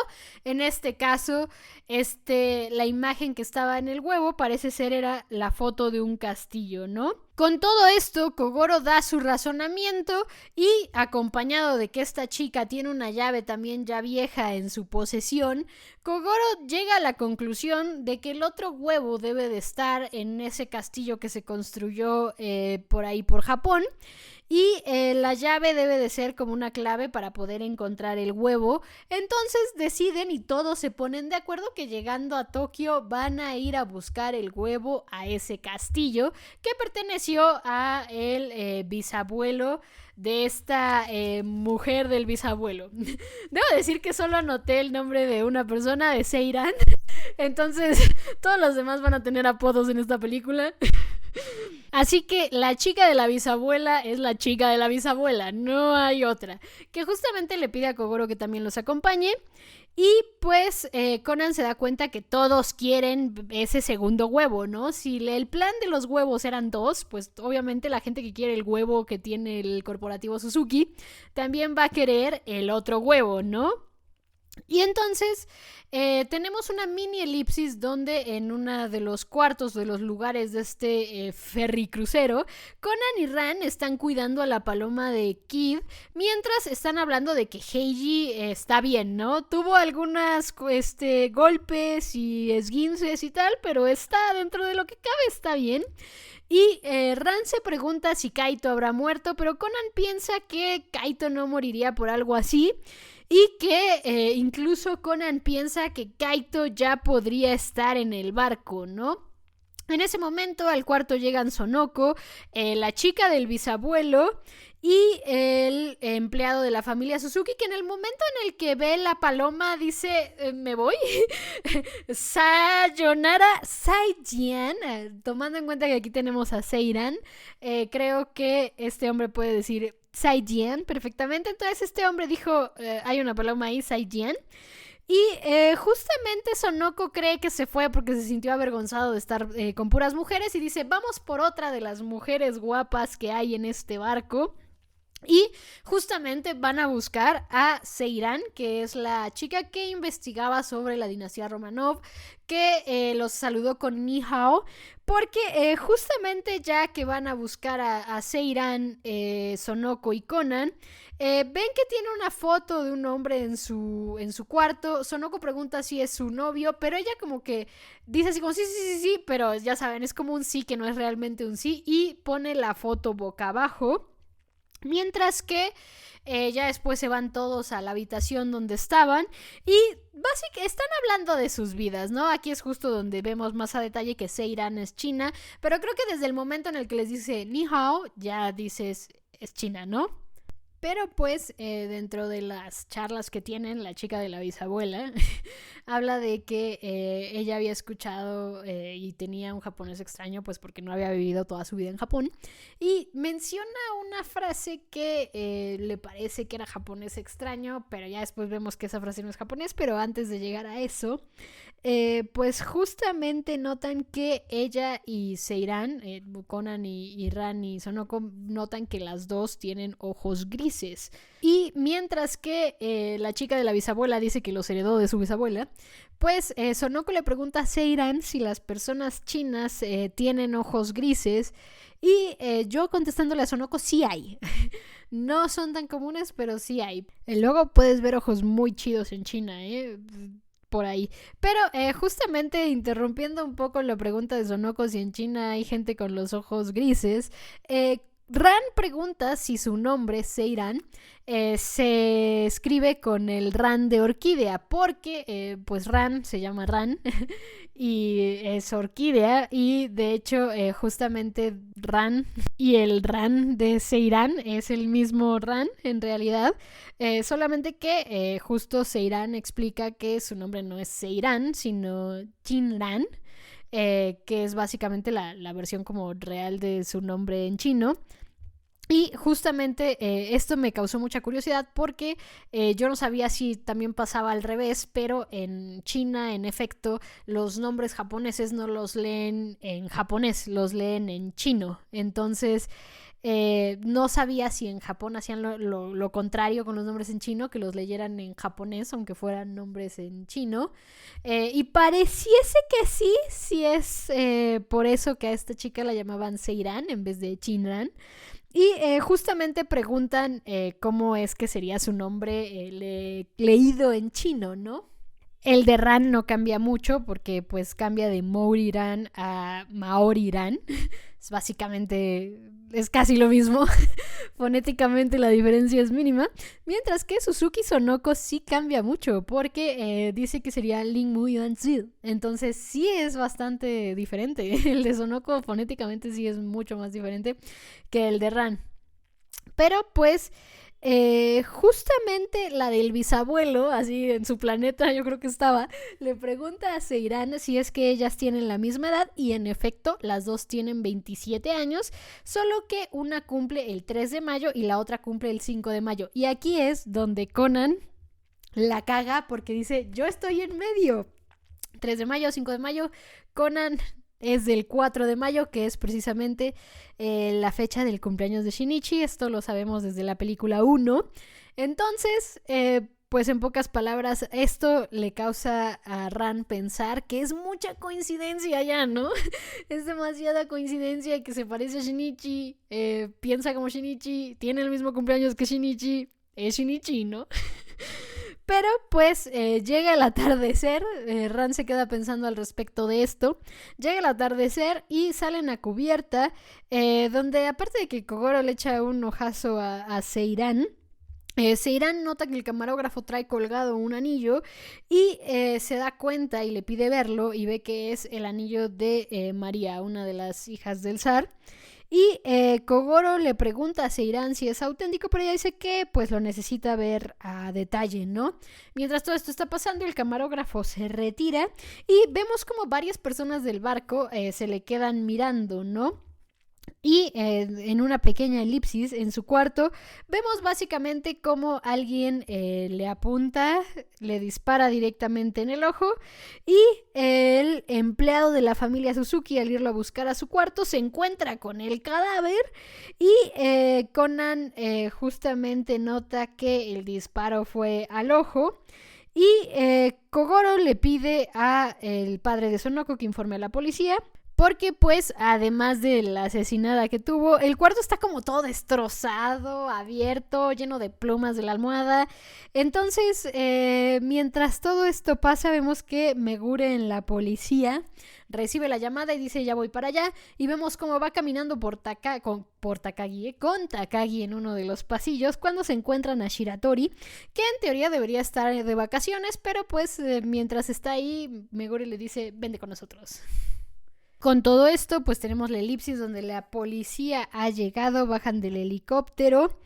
en este caso, la imagen que estaba en el huevo parece ser era la foto de un castillo, ¿no? Con todo esto, Kogoro da su razonamiento y, acompañado de que esta chica tiene una llave también ya vieja en su posesión, Kogoro llega a la conclusión de que el otro huevo debe de estar en ese castillo que se construyó por ahí por Japón. Y la llave debe de ser como una clave para poder encontrar el huevo. Entonces deciden y todos se ponen de acuerdo que llegando a Tokio van a ir a buscar el huevo a ese castillo que perteneció a el bisabuelo de esta mujer del bisabuelo. Debo decir que solo anoté el nombre de una persona, de Seiran. Entonces todos los demás van a tener apodos en esta película. Así que la chica de la bisabuela es la chica de la bisabuela, no hay otra. Que justamente le pide a Kogoro que también los acompañe. Y pues Conan se da cuenta que todos quieren ese segundo huevo, ¿no? Si el plan de los huevos eran 2, pues obviamente la gente que quiere el huevo que tiene el corporativo Suzuki también va a querer el otro huevo, ¿no? Y entonces tenemos una mini elipsis donde en uno de los cuartos de los lugares de este ferry crucero, Conan y Ran están cuidando a la paloma de Kid mientras están hablando de que Heiji está bien, ¿no? Tuvo algunos golpes y esguinces y tal, pero está dentro de lo que cabe, está bien. Y Ran se pregunta si Kaito habrá muerto, pero Conan piensa que Kaito no moriría por algo así. Y que incluso Conan piensa que Kaito ya podría estar en el barco, ¿no? En ese momento al cuarto llegan Sonoko, la chica del bisabuelo y el empleado de la familia Suzuki, que en el momento en el que ve la paloma dice, me voy. Sayonara Saijian, tomando en cuenta que aquí tenemos a Seiran, creo que este hombre puede decir Saijian perfectamente. Entonces este hombre dijo, hay una paloma ahí, Saijian. Y justamente Sonoko cree que se fue porque se sintió avergonzado de estar con puras mujeres y dice, vamos por otra de las mujeres guapas que hay en este barco. Y justamente van a buscar a Seiran, que es la chica que investigaba sobre la dinastía Romanov, que los saludó con Ni Hao, porque justamente ya que van a buscar a Seiran, Sonoko y Conan, ven que tiene una foto de un hombre en su cuarto. Sonoko pregunta si es su novio, pero ella como que dice así como sí, pero ya saben, es como un sí que no es realmente un sí, y pone la foto boca abajo. Mientras que ya después se van todos a la habitación donde estaban y básicamente están hablando de sus vidas, ¿no? Aquí es justo donde vemos más a detalle que Seiran es china, pero creo que desde el momento en el que les dice Ni Hao, ya dices es china, ¿no? Pero pues dentro de las charlas que tienen, la chica de la bisabuela habla de que ella había escuchado y tenía un japonés extraño, pues porque no había vivido toda su vida en Japón, y menciona una frase que le parece que era japonés extraño, pero ya después vemos que esa frase no es japonés. Pero antes de llegar a eso, pues justamente notan que ella y Seiran, Conan y Ran y Sonoko, notan que las dos tienen ojos grises. Y mientras que la chica de la bisabuela dice que los heredó de su bisabuela, pues Sonoko le pregunta a Seiran si las personas chinas tienen ojos grises. Y yo contestándole a Sonoko, sí hay. No son tan comunes, pero sí hay. Luego puedes ver ojos muy chidos en China, por ahí. Pero justamente interrumpiendo un poco la pregunta de Sonoko si en China hay gente con los ojos grises, Ran pregunta si su nombre, Seiran, se escribe con el Ran de orquídea, porque pues Ran se llama Ran y es orquídea, y de hecho justamente Ran y el Ran de Seiran es el mismo Ran en realidad, solamente que justo Seiran explica que su nombre no es Seiran sino Jinran, que es básicamente la versión como real de su nombre en chino. Y justamente esto me causó mucha curiosidad porque yo no sabía si también pasaba al revés, pero en China, en efecto, los nombres japoneses no los leen en japonés, los leen en chino. Entonces, no sabía si en Japón hacían lo contrario con los nombres en chino, que los leyeran en japonés, aunque fueran nombres en chino. Y pareciese que sí es por eso que a esta chica la llamaban Seiran en vez de Chinran. Y justamente preguntan cómo es que sería su nombre leído en chino, ¿no? El de Ran no cambia mucho porque pues cambia de Mouriran a Maoriran. Es básicamente, es casi lo mismo. Fonéticamente la diferencia es mínima. Mientras que Suzuki Sonoko sí cambia mucho porque dice que sería Ling Mu Yuan Zi. Entonces sí es bastante diferente. El de Sonoko fonéticamente sí es mucho más diferente que el de Ran. Pero pues justamente la del bisabuelo, así en su planeta yo creo que estaba, le pregunta a Seiran si es que ellas tienen la misma edad, y en efecto las dos tienen 27 años, solo que una cumple el 3 de mayo y la otra cumple el 5 de mayo. Y aquí es donde Conan la caga porque dice, yo estoy en medio. 3 de mayo, 5 de mayo, Conan es del 4 de mayo, que es precisamente la fecha del cumpleaños de Shinichi. Esto lo sabemos desde la película 1. Entonces, pues en pocas palabras, esto le causa a Ran pensar que es mucha coincidencia ya, ¿no? Es demasiada coincidencia que se parece a Shinichi, piensa como Shinichi, tiene el mismo cumpleaños que Shinichi, es Shinichi, ¿no? Pero pues llega el atardecer, Ran se queda pensando al respecto de esto, llega el atardecer y salen a cubierta, donde aparte de que Kogoro le echa un ojazo a Seiran, Seiran nota que el camarógrafo trae colgado un anillo y se da cuenta y le pide verlo y ve que es el anillo de María, una de las hijas del zar. Y Kogoro le pregunta a Seiran si es auténtico, pero ella dice que pues lo necesita ver a detalle, ¿no? Mientras todo esto está pasando, el camarógrafo se retira y vemos como varias personas del barco se le quedan mirando, ¿no? Y en una pequeña elipsis en su cuarto vemos básicamente cómo alguien le apunta, le dispara directamente en el ojo, y el empleado de la familia Suzuki, al irlo a buscar a su cuarto, se encuentra con el cadáver y Conan justamente nota que el disparo fue al ojo. Y Kogoro le pide a el padre de Sonoko que informe a la policía, porque pues además de la asesinada que tuvo, el cuarto está como todo destrozado, abierto, lleno de plumas de la almohada. Entonces mientras todo esto pasa, vemos que Megure en la policía recibe la llamada y dice ya voy para allá, y vemos cómo va caminando con Takagi en uno de los pasillos cuando se encuentran a Shiratori, que en teoría debería estar de vacaciones, pero pues mientras está ahí, Megure le dice vente con nosotros. Con todo esto, pues tenemos la elipsis donde la policía ha llegado, bajan del helicóptero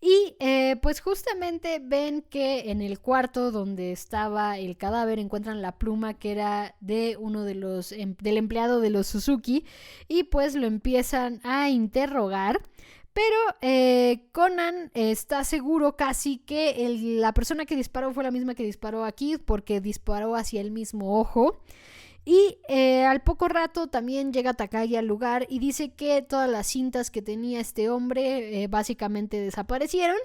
y pues justamente ven que en el cuarto donde estaba el cadáver encuentran la pluma que era de uno de los del empleado de los Suzuki, y pues lo empiezan a interrogar. Pero Conan está seguro casi que la persona que disparó fue la misma que disparó aquí, porque disparó hacia el mismo ojo. Y al poco rato también llega Takagi al lugar y dice que todas las cintas que tenía este hombre básicamente desaparecieron.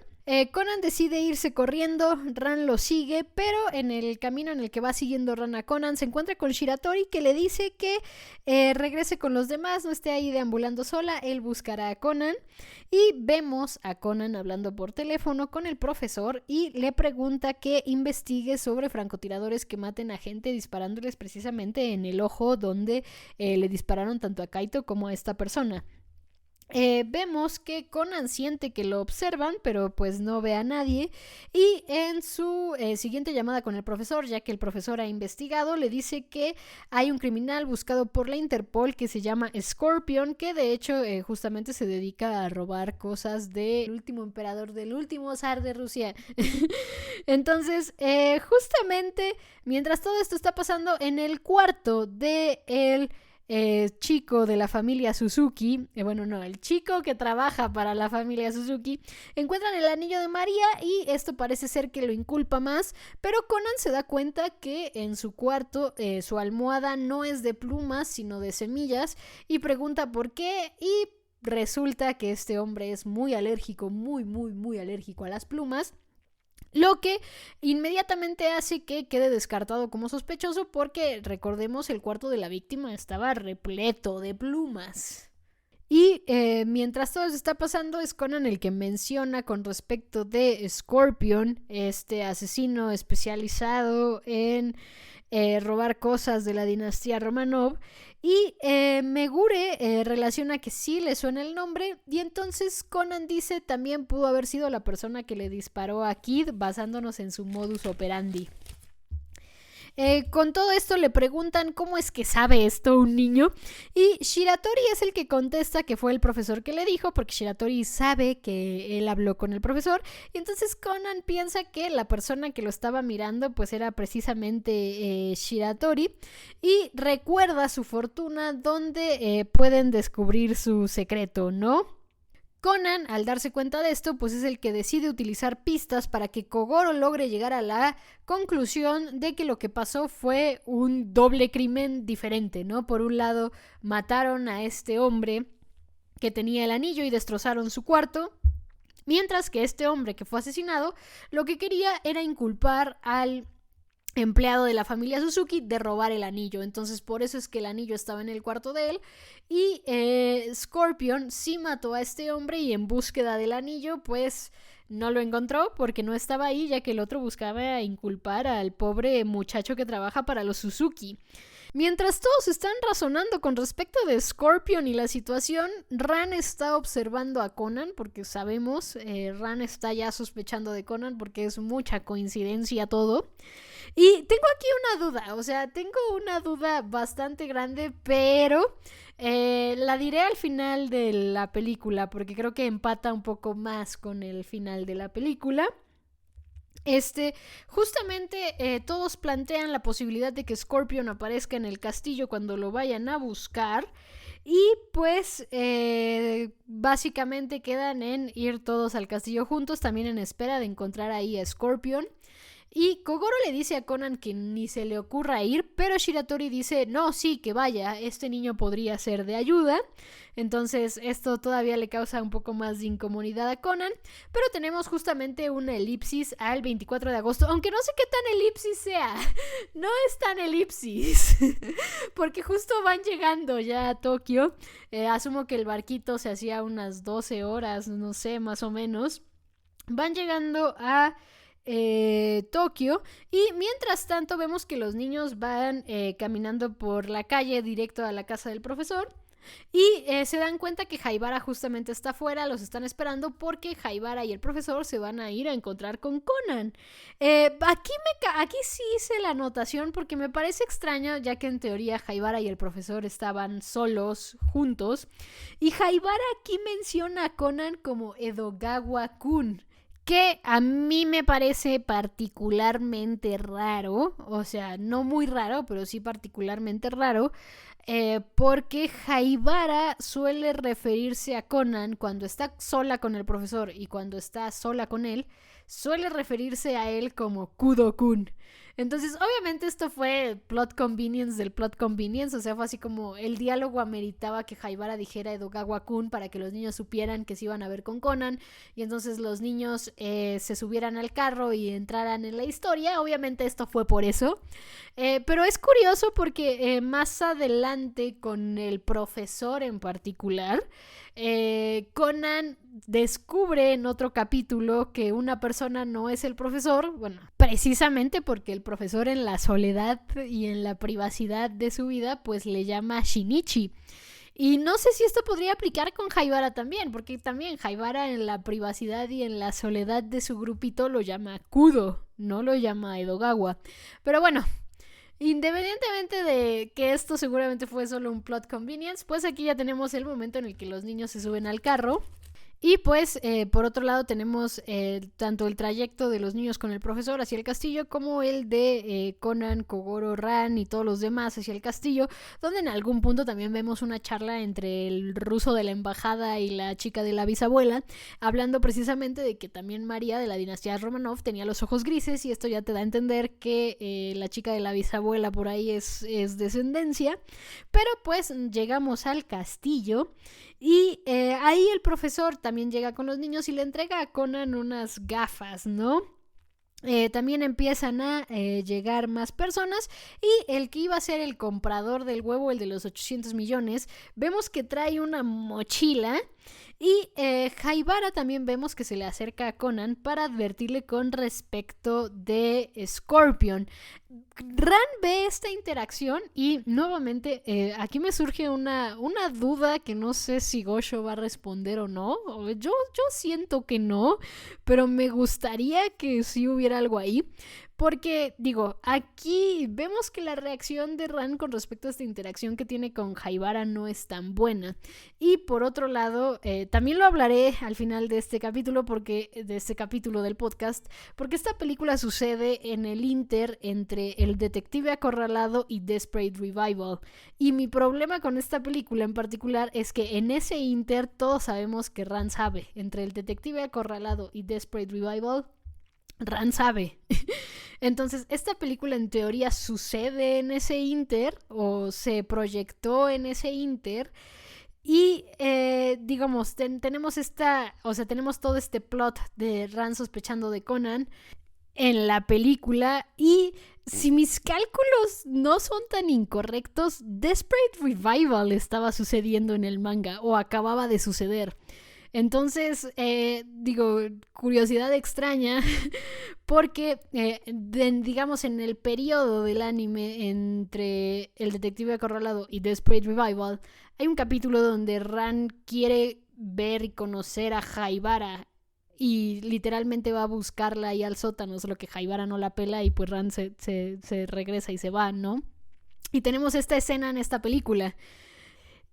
Conan decide irse corriendo, Ran lo sigue, pero en el camino en el que va siguiendo Ran a Conan se encuentra con Shiratori, que le dice que regrese con los demás, no esté ahí deambulando sola, él buscará a Conan. Y vemos a Conan hablando por teléfono con el profesor y le pregunta que investigue sobre francotiradores que maten a gente disparándoles precisamente en el ojo donde le dispararon tanto a Kaito como a esta persona. Vemos que Conan siente que lo observan, pero pues no ve a nadie, y en su siguiente llamada con el profesor, ya que el profesor ha investigado, le dice que hay un criminal buscado por la Interpol que se llama Scorpion, que de hecho justamente se dedica a robar cosas del último emperador, del último zar de Rusia. Entonces, justamente mientras todo esto está pasando en el cuarto de el chico de la familia Suzuki, el chico que trabaja para la familia Suzuki, encuentran el anillo de María y esto parece ser que lo inculpa más, pero Conan se da cuenta que en su cuarto su almohada no es de plumas sino de semillas y pregunta por qué, y resulta que este hombre es muy alérgico, muy alérgico a las plumas, lo que inmediatamente hace que quede descartado como sospechoso porque, recordemos, el cuarto de la víctima estaba repleto de plumas. Y mientras todo eso está pasando, es Conan el que menciona con respecto de Scorpion, este asesino especializado en robar cosas de la dinastía Romanov, y Megure relaciona que sí le suena el nombre, y entonces Conan dice también pudo haber sido la persona que le disparó a Kid, basándonos en su modus operandi. Con todo esto le preguntan cómo es que sabe esto un niño, y Shiratori es el que contesta que fue el profesor que le dijo, porque Shiratori sabe que él habló con el profesor, y entonces Conan piensa que la persona que lo estaba mirando pues era precisamente Shiratori, y recuerda su fortuna donde pueden descubrir su secreto, ¿no? Conan, al darse cuenta de esto, pues es el que decide utilizar pistas para que Kogoro logre llegar a la conclusión de que lo que pasó fue un doble crimen diferente, ¿no? Por un lado, mataron a este hombre que tenía el anillo y destrozaron su cuarto, mientras que este hombre que fue asesinado lo que quería era inculpar al empleado de la familia Suzuki de robar el anillo. Entonces por eso es que el anillo estaba en el cuarto de él, y Scorpion sí mató a este hombre y en búsqueda del anillo pues no lo encontró porque no estaba ahí, ya que el otro buscaba inculpar al pobre muchacho que trabaja para los Suzuki. Mientras todos están razonando con respecto de Scorpion y la situación, Ran está observando a Conan, porque sabemos, Ran está ya sospechando de Conan porque es mucha coincidencia todo. Y tengo aquí una duda bastante grande, pero la diré al final de la película, porque creo que empata un poco más con el final de la película. Justamente todos plantean la posibilidad de que Scorpion aparezca en el castillo cuando lo vayan a buscar, y pues básicamente quedan en ir todos al castillo juntos, también en espera de encontrar ahí a Scorpion. Y Kogoro le dice a Conan que ni se le ocurra ir, pero Shiratori dice, no, sí, que vaya, este niño podría ser de ayuda. Entonces esto todavía le causa un poco más de incomodidad a Conan, pero tenemos justamente una elipsis al 24 de agosto, aunque no sé qué tan elipsis sea, no es tan elipsis, porque justo van llegando ya a Tokio, asumo que el barquito se hacía unas 12 horas, no sé, más o menos, van llegando a Tokio, y mientras tanto vemos que los niños van caminando por la calle directo a la casa del profesor, y se dan cuenta que Haibara justamente está afuera, los están esperando porque Haibara y el profesor se van a ir a encontrar con Conan. Aquí sí hice la anotación porque me parece extraño, ya que en teoría Haibara y el profesor estaban solos, juntos, y Haibara aquí menciona a Conan como Edogawa-kun, que a mí me parece particularmente raro, o sea, no muy raro, pero sí particularmente raro, porque Haibara suele referirse a Conan cuando está sola con el profesor y cuando está sola con él, suele referirse a él como Kudo-kun. Entonces, obviamente esto fue plot convenience del plot convenience, o sea, fue así como el diálogo ameritaba que Haibara dijera Edogawa-kun para que los niños supieran que se iban a ver con Conan, y entonces los niños se subieran al carro y entraran en la historia. Obviamente esto fue por eso, pero es curioso porque más adelante con el profesor en particular, Conan descubre en otro capítulo que una persona no es el profesor, bueno, precisamente porque el profesor en la soledad y en la privacidad de su vida pues le llama Shinichi. Y no sé si esto podría aplicar con Haibara también, porque también Haibara en la privacidad y en la soledad de su grupito lo llama Kudo, no lo llama Edogawa. Pero bueno, independientemente de que esto seguramente fue solo un plot convenience, pues aquí ya tenemos el momento en el que los niños se suben al carro. Y pues por otro lado tenemos tanto el trayecto de los niños con el profesor hacia el castillo como el de Conan, Kogoro, Ran y todos los demás hacia el castillo, donde en algún punto también vemos una charla entre el ruso de la embajada y la chica de la bisabuela, hablando precisamente de que también María de la dinastía Romanov tenía los ojos grises, y esto ya te da a entender que la chica de la bisabuela por ahí es descendencia. Pero pues llegamos al castillo y ahí el profesor también llega con los niños y le entrega a Conan unas gafas, ¿no? También empiezan a llegar más personas, y el que iba a ser el comprador del huevo, el de los 800 millones, vemos que trae una mochila. Y Haibara también vemos que se le acerca a Conan para advertirle con respecto de Scorpion. Ran ve esta interacción y nuevamente aquí me surge una duda que no sé si Gosho va a responder o no. Yo siento que no, pero me gustaría que sí hubiera algo ahí. Porque, digo, aquí vemos que la reacción de Ran con respecto a esta interacción que tiene con Haibara no es tan buena. Y por otro lado, también lo hablaré al final de este capítulo, de este capítulo del podcast, porque esta película sucede en el inter entre El detective acorralado y Desperate Revival. Y mi problema con esta película en particular es que en ese inter todos sabemos que Ran sabe. Entre El detective acorralado y Desperate Revival, Ran sabe. Entonces, esta película en teoría sucede en ese inter, o se proyectó en ese inter, y digamos, tenemos tenemos todo este plot de Ran sospechando de Conan en la película, y si mis cálculos no son tan incorrectos, Desperate Revival estaba sucediendo en el manga, o acababa de suceder. Entonces, curiosidad extraña, porque, digamos, en el periodo del anime entre El detective acorralado y Desperate Revival, hay un capítulo donde Ran quiere ver y conocer a Haibara y literalmente va a buscarla ahí al sótano, solo que Haibara no la pela y pues Ran se regresa y se va, ¿no? Y tenemos esta escena en esta película.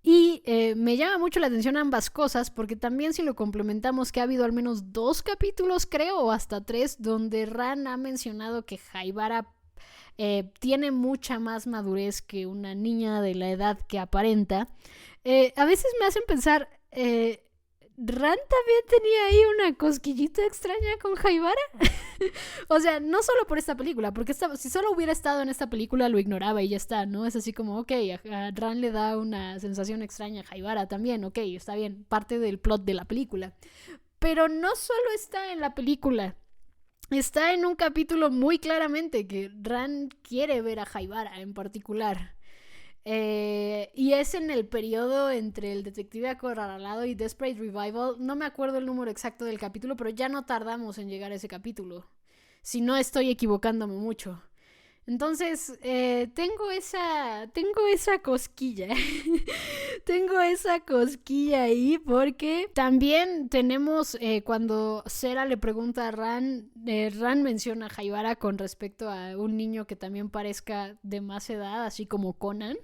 Y me llama mucho la atención ambas cosas, porque también si lo complementamos que ha habido al menos 2 capítulos, creo, o hasta 3, donde Ran ha mencionado que Haibara tiene mucha más madurez que una niña de la edad que aparenta. A veces me hacen pensar, ¿Ran también tenía ahí una cosquillita extraña con Haibara? O sea, no solo por esta película, porque si solo hubiera estado en esta película lo ignoraba y ya está, ¿no? Es así como, ok, a Ran le da una sensación extraña a Haibara también, ok, está bien, parte del plot de la película. Pero no solo está en la película, está en un capítulo muy claramente que Ran quiere ver a Haibara en particular. Y es en el periodo entre El detective acorralado y Desperate Revival. No me acuerdo el número exacto del capítulo, pero ya no tardamos en llegar a ese capítulo, si no estoy equivocándome mucho. Entonces, tengo esa cosquilla. Tengo esa cosquilla ahí, porque también tenemos cuando Sera le pregunta a Ran, Ran menciona a Haibara con respecto a un niño que también parezca de más edad, así como Conan.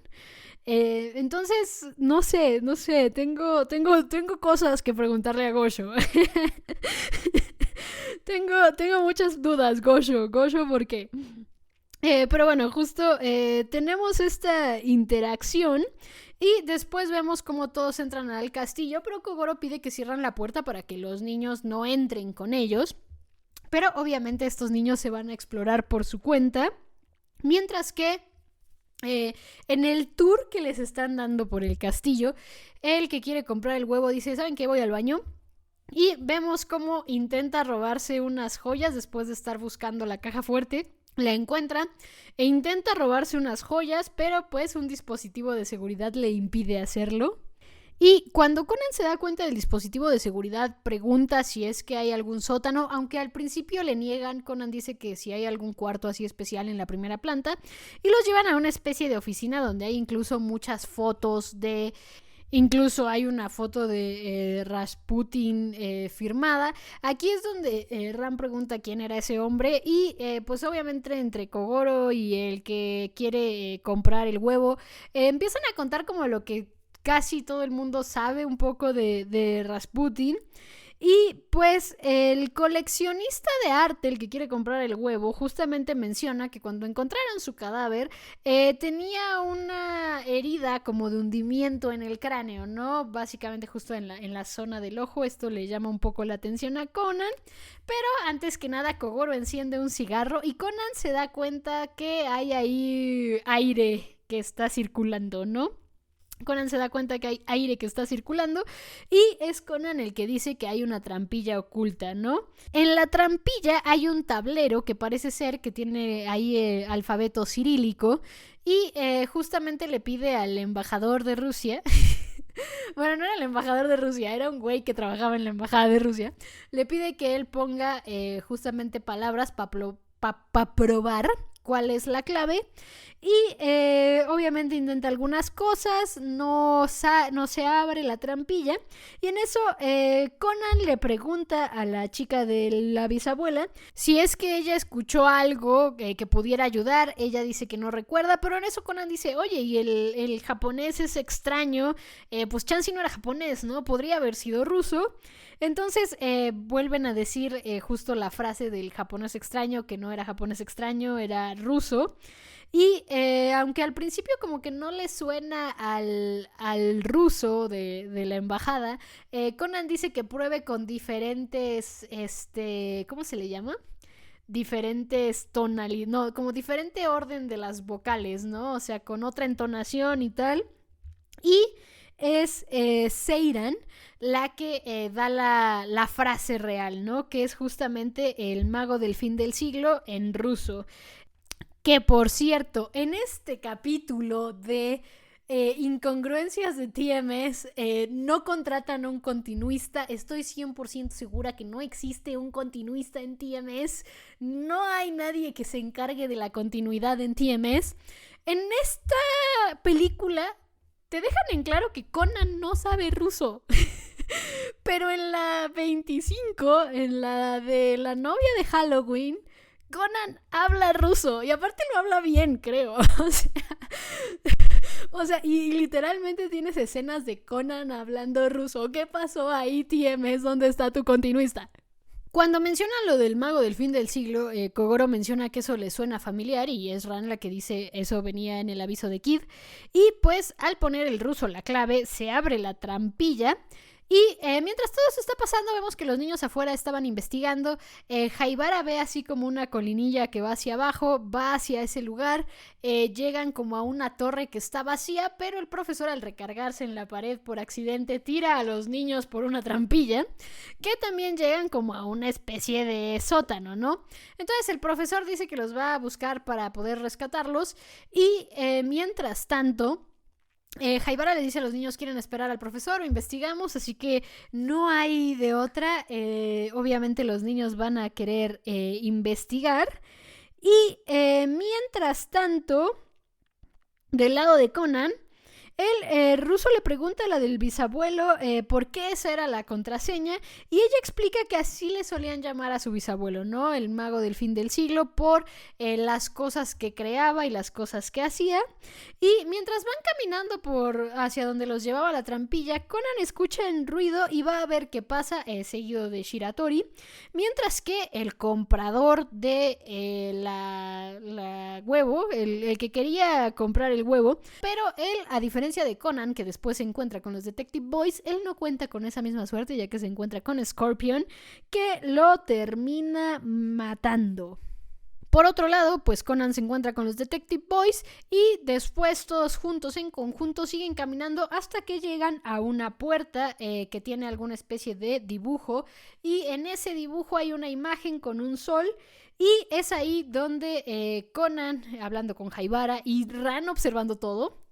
Entonces, no sé, tengo cosas que preguntarle a Gosho. Tengo muchas dudas, Gosho, ¿por qué? Pero bueno, justo tenemos esta interacción y después vemos como todos entran al castillo, pero Kogoro pide que cierren la puerta para que los niños no entren con ellos. Pero obviamente estos niños se van a explorar por su cuenta, mientras que en el tour que les están dando por el castillo, el que quiere comprar el huevo dice, ¿saben qué? Voy al baño. Y vemos cómo intenta robarse unas joyas después de estar buscando la caja fuerte. La encuentra e intenta robarse unas joyas, pero pues un dispositivo de seguridad le impide hacerlo. Y cuando Conan se da cuenta del dispositivo de seguridad, pregunta si es que hay algún sótano, aunque al principio le niegan. Conan dice que si hay algún cuarto así especial en la primera planta, y los llevan a una especie de oficina donde hay incluso muchas fotos de... Incluso hay una foto de Rasputin firmada. Aquí es donde Ran pregunta quién era ese hombre y pues obviamente entre Kogoro y el que quiere comprar el huevo empiezan a contar como lo que casi todo el mundo sabe un poco de Rasputin. Y pues el coleccionista de arte, el que quiere comprar el huevo, justamente menciona que cuando encontraron su cadáver tenía una herida como de hundimiento en el cráneo, ¿no? Básicamente justo en la zona del ojo. Esto le llama un poco la atención a Conan. Pero antes que nada Kogoro enciende un cigarro y Conan se da cuenta que hay ahí aire que está circulando, ¿no? Conan se da cuenta que hay aire que está circulando y es Conan el que dice que hay una trampilla oculta, ¿no? En la trampilla hay un tablero que parece ser que tiene ahí alfabeto cirílico y justamente le pide al embajador de Rusia... Bueno, no era el embajador de Rusia, era un güey que trabajaba en la embajada de Rusia. Le pide que él ponga justamente palabras para probar cuál es la clave. Y obviamente intenta algunas cosas, no se abre la trampilla. Y en eso Conan le pregunta a la chica de la bisabuela si es que ella escuchó algo que pudiera ayudar. Ella dice que no recuerda, pero en eso Conan dice, oye, y el japonés es extraño, pues Chansey no era japonés, ¿no? Podría haber sido ruso. Entonces vuelven a decir justo la frase del japonés extraño, que no era japonés extraño, era ruso. Y aunque al principio como que no le suena al ruso de la embajada, Conan dice que pruebe con diferentes, ¿cómo se le llama? Diferentes tonalidades, no, como diferente orden de las vocales, ¿no? O sea, con otra entonación y tal. Y es Seiran la que da la frase real, ¿no? Que es justamente el mago del fin del siglo en ruso. Que por cierto, en este capítulo de incongruencias de TMS, no contratan a un continuista. Estoy 100% segura que no existe un continuista en TMS. No hay nadie que se encargue de la continuidad en TMS. En esta película te dejan en claro que Conan no sabe ruso. Pero en la 25, en la de la novia de Halloween, Conan habla ruso y aparte lo habla bien, creo. O sea, y literalmente tienes escenas de Conan hablando ruso. ¿Qué pasó ahí, TMS? ¿Dónde está tu continuista? Cuando menciona lo del mago del fin del siglo, Kogoro menciona que eso le suena familiar y es Ran la que dice eso venía en el aviso de Kid. Y pues al poner el ruso la clave, se abre la trampilla. Y mientras todo eso está pasando, vemos que los niños afuera estaban investigando. Haibara ve así como una colinilla que va hacia abajo, va hacia ese lugar. Llegan como a una torre que está vacía, pero el profesor al recargarse en la pared por accidente tira a los niños por una trampilla, que también llegan como a una especie de sótano, ¿no? Entonces el profesor dice que los va a buscar para poder rescatarlos y mientras tanto... Haibara le dice a los niños quieren esperar al profesor o investigamos, así que no hay de otra. Obviamente los niños van a querer investigar y mientras tanto del lado de Conan, el ruso le pregunta a la del bisabuelo por qué esa era la contraseña y ella explica que así le solían llamar a su bisabuelo, ¿no? El mago del fin del siglo por las cosas que creaba y las cosas que hacía. Y mientras van caminando hacia donde los llevaba la trampilla, Conan escucha el ruido y va a ver qué pasa, seguido de Shiratori, mientras que el comprador de huevo, el que quería comprar el huevo, pero él, a diferencia de Conan, que después se encuentra con los Detective Boys, él no cuenta con esa misma suerte, ya que se encuentra con Scorpion, que lo termina matando. Por otro lado, pues Conan se encuentra con los Detective Boys y después todos juntos en conjunto siguen caminando hasta que llegan a una puerta que tiene alguna especie de dibujo, y en ese dibujo hay una imagen con un sol, y es ahí donde Conan, hablando con Haibara y Ran observando todo,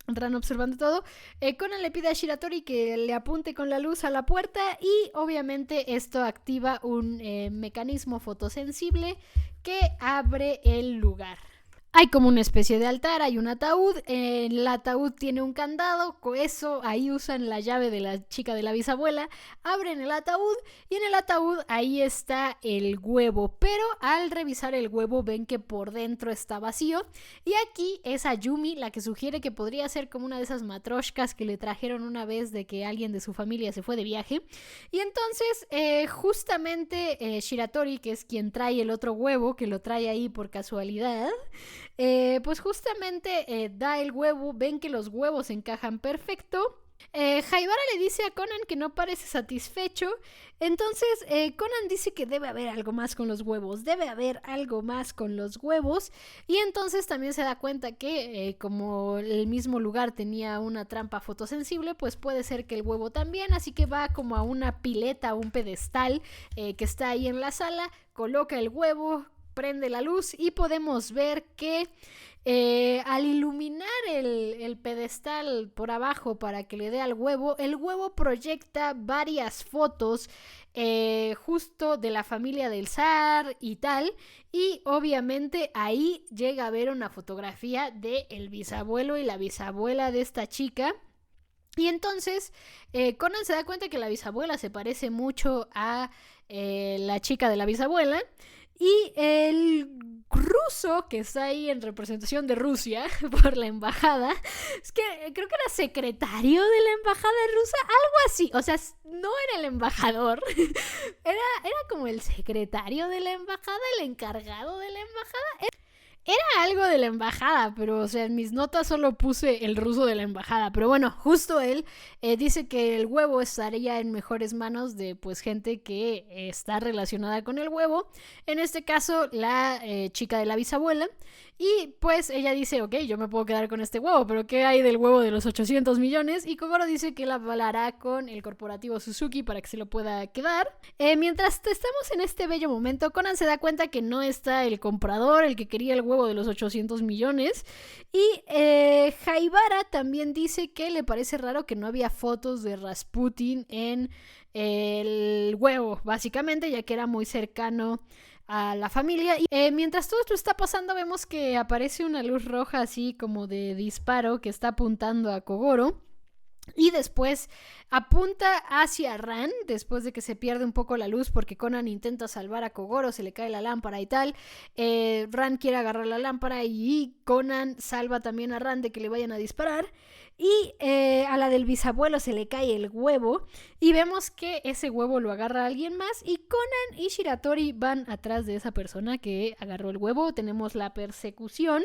Conan le pide a Shiratori que le apunte con la luz a la puerta, y obviamente esto activa un mecanismo fotosensible que abre el lugar. Hay como una especie de altar, hay un ataúd, el ataúd tiene un candado, con eso ahí usan la llave de la chica de la bisabuela, abren el ataúd y en el ataúd ahí está el huevo, pero al revisar el huevo ven que por dentro está vacío, y aquí es Ayumi la que sugiere que podría ser como una de esas matroshkas que le trajeron una vez de que alguien de su familia se fue de viaje, y entonces justamente Shiratori, que es quien trae el otro huevo, que lo trae ahí por casualidad, pues justamente da el huevo, ven que los huevos encajan perfecto. Haibara le dice a Conan que no parece satisfecho, entonces Conan dice que debe haber algo más con los huevos, y entonces también se da cuenta que como el mismo lugar tenía una trampa fotosensible, pues puede ser que el huevo también, así que va como a una pileta, un pedestal que está ahí en la sala, coloca el huevo, prende la luz y podemos ver que al iluminar el pedestal por abajo para que le dé al huevo, el huevo proyecta varias fotos justo de la familia del zar y tal, y obviamente ahí llega a ver una fotografía de el bisabuelo y la bisabuela de esta chica. Y entonces Conan se da cuenta que la bisabuela se parece mucho a la chica de la bisabuela, y el ruso que está ahí en representación de Rusia por la embajada, es que creo que era secretario de la embajada rusa, algo así, o sea, no era el embajador, era como el secretario de la embajada, el encargado de la embajada. Era algo de la embajada, pero o sea, en mis notas solo puse el ruso de la embajada. Pero bueno, justo él dice que el huevo estaría en mejores manos de pues gente que está relacionada con el huevo. En este caso, la chica de la bisabuela. Y pues ella dice, ok, yo me puedo quedar con este huevo, pero ¿qué hay del huevo de los 800 millones? Y Kogoro dice que la hablará con el corporativo Suzuki para que se lo pueda quedar. Mientras estamos en este bello momento, Conan se da cuenta que no está el comprador, el que quería el huevo de los 800 millones. Y Haibara también dice que le parece raro que no había fotos de Rasputin en el huevo, básicamente, ya que era muy cercano a la familia. Y mientras todo esto está pasando, vemos que aparece una luz roja así como de disparo que está apuntando a Kogoro. Y después apunta hacia Ran, después de que se pierde un poco la luz porque Conan intenta salvar a Kogoro, se le cae la lámpara y tal. Ran quiere agarrar la lámpara y Conan salva también a Ran de que le vayan a disparar. Y a la del bisabuelo se le cae el huevo y vemos que ese huevo lo agarra alguien más, y Conan y Shiratori van atrás de esa persona que agarró el huevo. Tenemos la persecución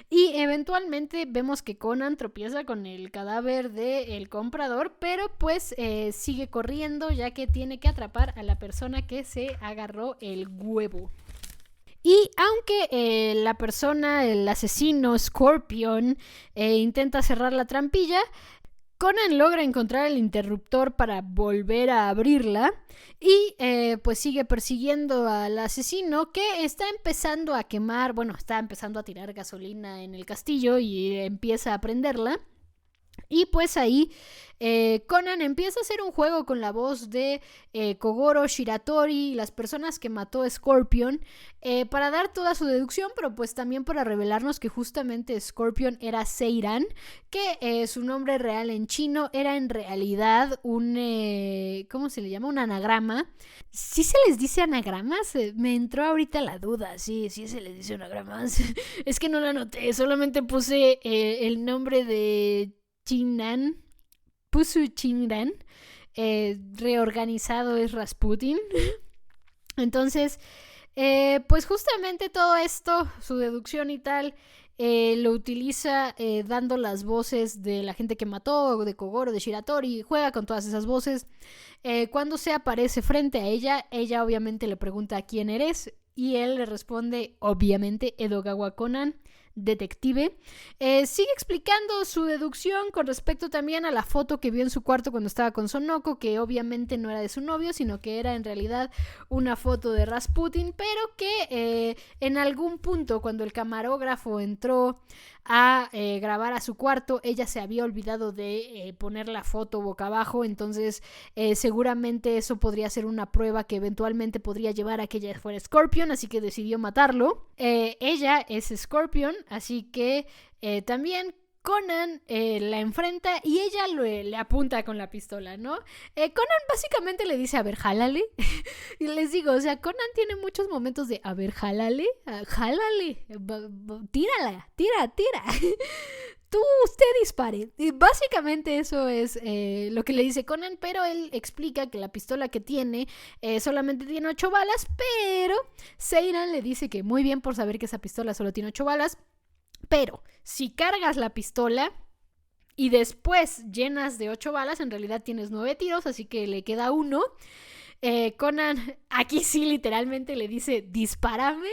y eventualmente vemos que Conan tropieza con el cadáver del comprador, pero pues sigue corriendo ya que tiene que atrapar a la persona que se agarró el huevo. Y aunque la persona, el asesino Scorpion, intenta cerrar la trampilla, Conan logra encontrar el interruptor para volver a abrirla y pues sigue persiguiendo al asesino, que está empezando a quemar, bueno, está empezando a tirar gasolina en el castillo y empieza a prenderla. Y pues ahí Conan empieza a hacer un juego con la voz de Kogoro, Shiratori y las personas que mató Scorpion para dar toda su deducción, pero pues también para revelarnos que justamente Scorpion era Seiran, que su nombre real en chino era en realidad un, ¿cómo se le llama? Un anagrama. ¿Sí se les dice anagramas? Me entró ahorita la duda, sí se les dice anagramas. Es que no lo anoté, solamente puse el nombre de Chinnan, Pusu Chinran, reorganizado es Rasputin. Entonces Pues justamente todo esto, su deducción y tal, lo utiliza dando las voces de la gente que mató, de Kogoro, de Shiratori, juega con todas esas voces. Cuando se aparece frente a ella obviamente le pregunta quién eres y él le responde, obviamente, Edogawa Conan, detective. Sigue explicando su deducción con respecto también a la foto que vio en su cuarto cuando estaba con Sonoko, que obviamente no era de su novio, sino que era en realidad una foto de Rasputin, pero que en algún punto cuando el camarógrafo entró a grabar a su cuarto, ella se había olvidado de poner la foto boca abajo, entonces seguramente eso podría ser una prueba que eventualmente podría llevar a que ella fuera Scorpion, así que decidió matarlo. Ella es Scorpion, así que también Conan la enfrenta y ella le apunta con la pistola, ¿no? Conan básicamente le dice, a ver, jálale. Y les digo, o sea, Conan tiene muchos momentos de, a ver, jálale, jálale, tírala, tira. Usted dispare. Y básicamente eso es lo que le dice Conan, pero él explica que la pistola que tiene solamente tiene 8 balas, pero Seiran le dice que muy bien por saber que esa pistola solo tiene 8 balas, pero si cargas la pistola y después llenas de 8 balas, en realidad tienes 9 tiros, así que le queda 1. Conan aquí sí literalmente le dice dispárame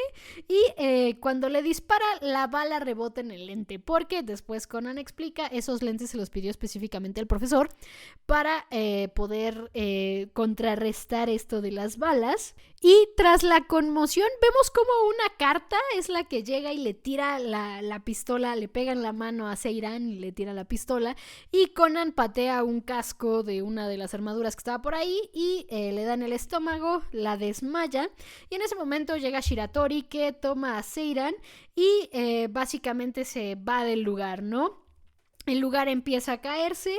y cuando le dispara la bala rebota en el lente porque después Conan explica esos lentes se los pidió específicamente el profesor para poder contrarrestar esto de las balas y tras la conmoción vemos como una carta es la que llega y le tira la pistola, le pega en la mano a Seiran y le tira la pistola y Conan patea un casco de una de las armaduras que estaba por ahí y le dan el estómago, la desmaya y en ese momento llega Shiratori que toma a Seiran y básicamente se va del lugar, ¿no? El lugar empieza a caerse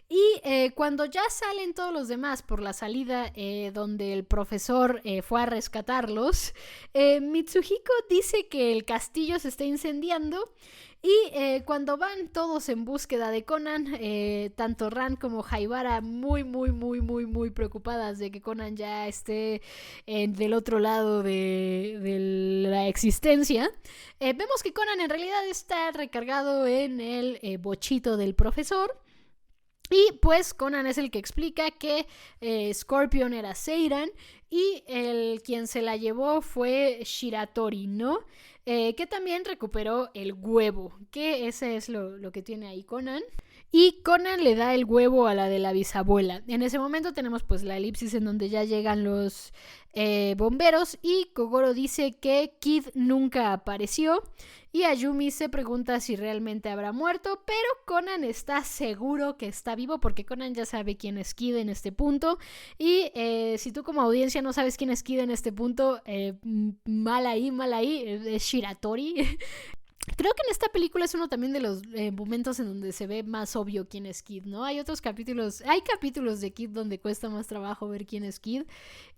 y cuando ya salen todos los demás por la salida donde el profesor fue a rescatarlos, Mitsuhiko dice que el castillo se está incendiando y cuando van todos en búsqueda de Conan, tanto Ran como Haibara muy preocupadas de que Conan ya esté del otro lado de la existencia, vemos que Conan en realidad está recargado en el bochito del profesor. Y pues Conan es el que explica que Scorpion era Seiran y el quien se la llevó fue Shiratori, ¿no? Que también recuperó el huevo, que ese es lo que tiene ahí Conan. Y Conan le da el huevo a la de la bisabuela. En ese momento tenemos pues la elipsis en donde ya llegan los bomberos y Kogoro dice que Kid nunca apareció y Ayumi se pregunta si realmente habrá muerto, pero Conan está seguro que está vivo porque Conan ya sabe quién es Kid en este punto y si tú como audiencia no sabes quién es Kid en este punto, mal ahí, es Shiratori. Creo que en esta película es uno también de los momentos en donde se ve más obvio quién es Kid, ¿no? Hay capítulos de Kid donde cuesta más trabajo ver quién es Kid.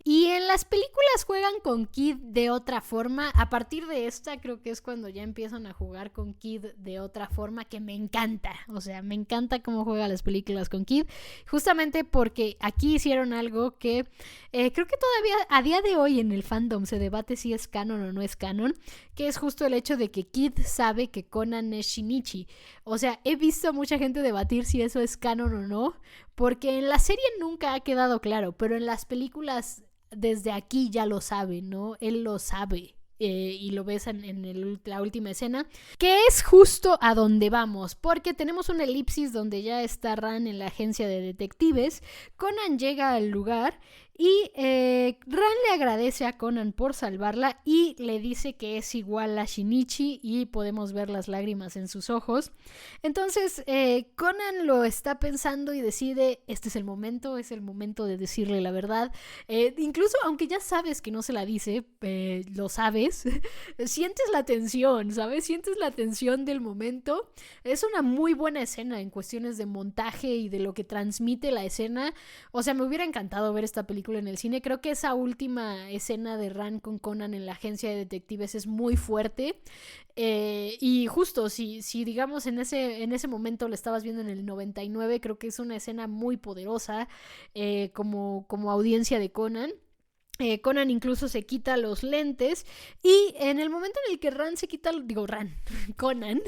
Y en las películas juegan con Kid de otra forma. A partir de esta creo que es cuando ya empiezan a jugar con Kid de otra forma que me encanta. O sea, me encanta cómo juegan las películas con Kid. Justamente porque aquí hicieron algo que creo que todavía a día de hoy en el fandom se debate si es canon o no es canon. Que es justo el hecho de que Kid sabe que Conan es Shinichi. O sea, he visto a mucha gente debatir si eso es canon o no. Porque en la serie nunca ha quedado claro. Pero en las películas desde aquí ya lo sabe, ¿no? Él lo sabe. Y lo ves en la última escena, que es justo a donde vamos, porque tenemos una elipsis donde ya está Ran en la agencia de detectives, Conan llega al lugar y Ran le agradece a Conan por salvarla y le dice que es igual a Shinichi y podemos ver las lágrimas en sus ojos. Entonces Conan lo está pensando y decide, este es el momento de decirle la verdad. Incluso aunque ya sabes que no se la dice, lo sabes, sientes la tensión, ¿sabes? Sientes la tensión del momento. Es una muy buena escena en cuestiones de montaje y de lo que transmite la escena. O sea, me hubiera encantado ver esta película en el cine. Creo que esa última escena de Ran con Conan en la agencia de detectives es muy fuerte. Y justo, si digamos en ese momento lo estabas viendo en el 99, creo que es una escena muy poderosa como audiencia de Conan. Conan incluso se quita los lentes y en el momento en el que Conan,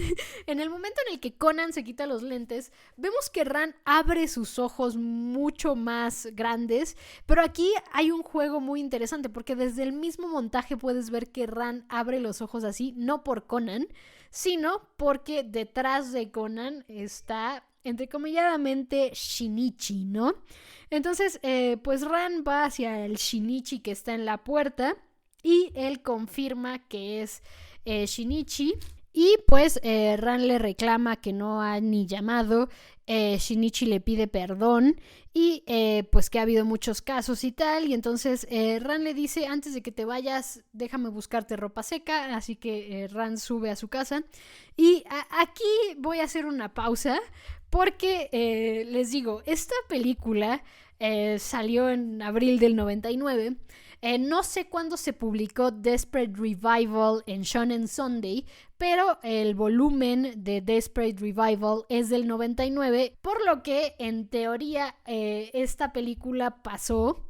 en el momento en el que Conan se quita los lentes, vemos que Ran abre sus ojos mucho más grandes, pero aquí hay un juego muy interesante porque desde el mismo montaje puedes ver que Ran abre los ojos así, no por Conan, sino porque detrás de Conan está entrecomilladamente Shinichi, ¿no? Entonces, pues Ran va hacia el Shinichi que está en la puerta y él confirma que es Shinichi y pues Ran le reclama que no ha ni llamado, Shinichi le pide perdón y pues que ha habido muchos casos y tal, y entonces Ran le dice, antes de que te vayas déjame buscarte ropa seca, así que Ran sube a su casa y aquí voy a hacer una pausa porque les digo, esta película salió en abril del 99. No sé cuándo se publicó Desperate Revival en Shonen Sunday, pero el volumen de Desperate Revival es del 99, por lo que en teoría esta película pasó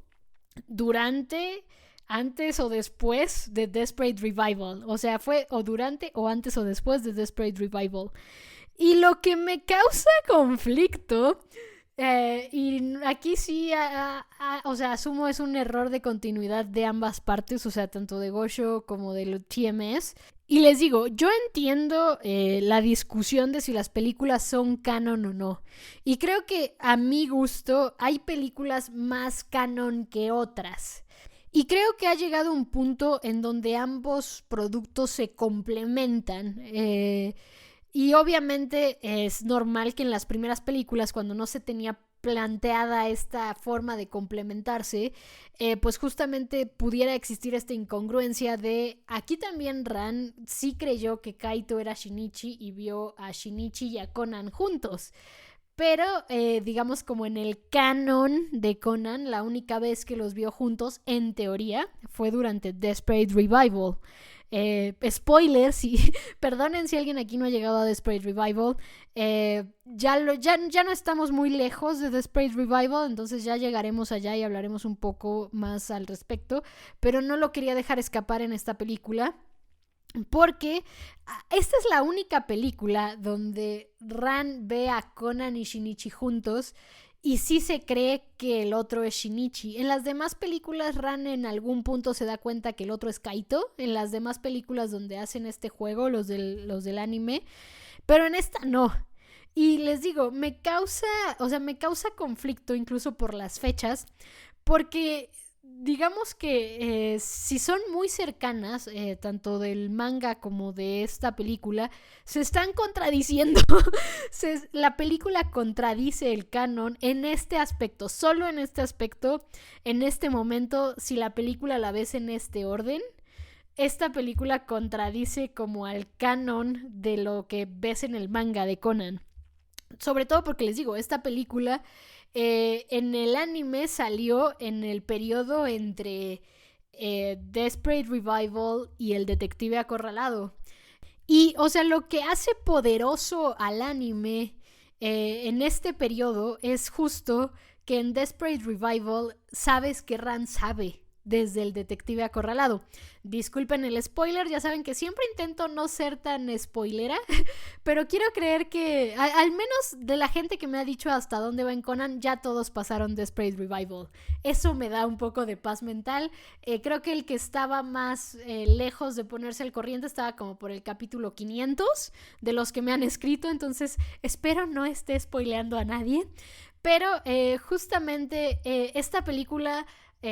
durante, antes o después de Desperate Revival. O sea, fue o durante o antes o después de Desperate Revival. Y lo que me causa conflicto, y aquí sí, o sea, asumo es un error de continuidad de ambas partes, o sea, tanto de Gosho como del TMS. Y les digo, yo entiendo la discusión de si las películas son canon o no. Y creo que a mi gusto hay películas más canon que otras. Y creo que ha llegado un punto en donde ambos productos se complementan. Y obviamente es normal que en las primeras películas, cuando no se tenía planteada esta forma de complementarse, pues justamente pudiera existir esta incongruencia de aquí también Ran sí creyó que Kaito era Shinichi y vio a Shinichi y a Conan juntos. Pero digamos como en el canon de Conan, la única vez que los vio juntos, en teoría, fue durante Desperate Revival. Spoiler, sí, perdonen si alguien aquí no ha llegado a Desperate Revival, ya no estamos muy lejos de Desperate Revival, entonces ya llegaremos allá y hablaremos un poco más al respecto, pero no lo quería dejar escapar en esta película porque esta es la única película donde Ran ve a Conan y Shinichi juntos y sí se cree que el otro es Shinichi. En las demás películas Ran en algún punto se da cuenta que el otro es Kaito, en las demás películas donde hacen este juego, los del anime, pero en esta no. Y les digo, me causa conflicto incluso por las fechas, porque digamos que si son muy cercanas, tanto del manga como de esta película, se están contradiciendo. La película contradice el canon en este aspecto, solo en este aspecto, en este momento, si la película la ves en este orden, esta película contradice como al canon de lo que ves en el manga de Conan. Sobre todo porque les digo, esta película en el anime salió en el periodo entre Desperate Revival y El Detective Acorralado. Y, o sea, lo que hace poderoso al anime en este periodo es justo que en Desperate Revival sabes que Ran sabe desde El Detective Acorralado. Disculpen el spoiler, ya saben que siempre intento no ser tan spoilera, pero quiero creer que al menos de la gente que me ha dicho hasta dónde va en Conan, ya todos pasaron Desperate Revival. Eso me da un poco de paz mental. Creo que el que estaba más lejos de ponerse al corriente estaba como por el capítulo 500 de los que me han escrito, entonces espero no esté spoileando a nadie. Pero justamente esta película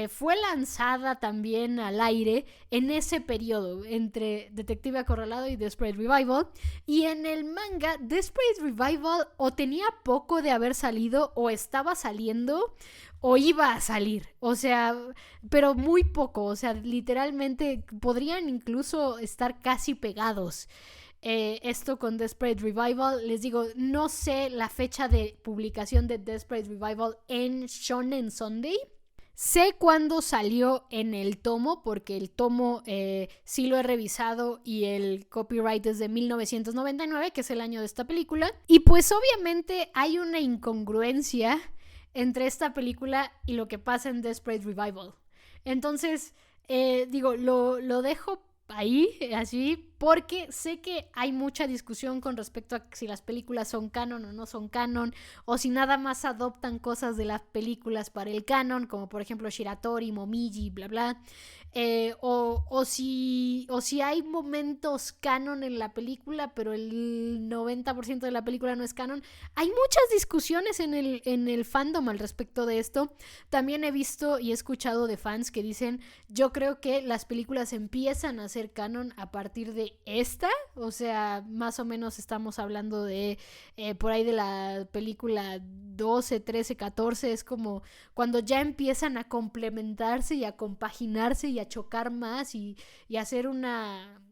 fue lanzada también al aire en ese periodo entre Detective Acorralado y Desperate Revival, y en el manga Desperate Revival o tenía poco de haber salido o estaba saliendo o iba a salir, o sea, pero muy poco, o sea, literalmente podrían incluso estar casi pegados. Esto con Desperate Revival, les digo, no sé la fecha de publicación de Desperate Revival en Shonen Sunday. Sé cuándo salió en el tomo, porque el tomo sí lo he revisado y el copyright es de 1999, que es el año de esta película. Y pues obviamente hay una incongruencia entre esta película y lo que pasa en Desperate Revival. Entonces, lo dejo ahí, así, porque sé que hay mucha discusión con respecto a si las películas son canon o no son canon, o si nada más adoptan cosas de las películas para el canon, como por ejemplo Shiratori, Momiji, bla bla, o si hay momentos canon en la película, pero el 90% de la película no es canon. Hay muchas discusiones en el fandom al respecto de esto. También he visto y he escuchado de fans que dicen, yo creo que las películas empiezan a ser canon a partir de esta, o sea, más o menos estamos hablando de por ahí de la película 12, 13, 14, es como cuando ya empiezan a complementarse y a compaginarse y a chocar más y hacer una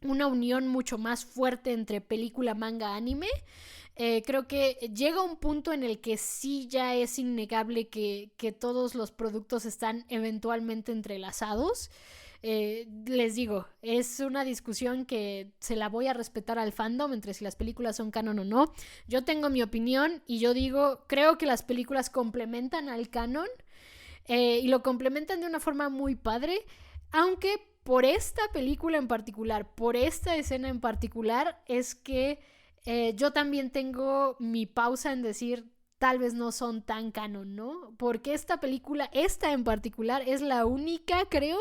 unión mucho más fuerte entre película, manga, anime. Creo que llega un punto en el que sí ya es innegable que todos los productos están eventualmente entrelazados. Les digo, es una discusión que se la voy a respetar al fandom entre si las películas son canon o no. Yo tengo mi opinión y yo digo, creo que las películas complementan al canon y lo complementan de una forma muy padre, aunque por esta película en particular, por esta escena en particular, es que yo también tengo mi pausa en decir, tal vez no son tan canon, ¿no? Porque esta película, esta en particular, es la única, creo,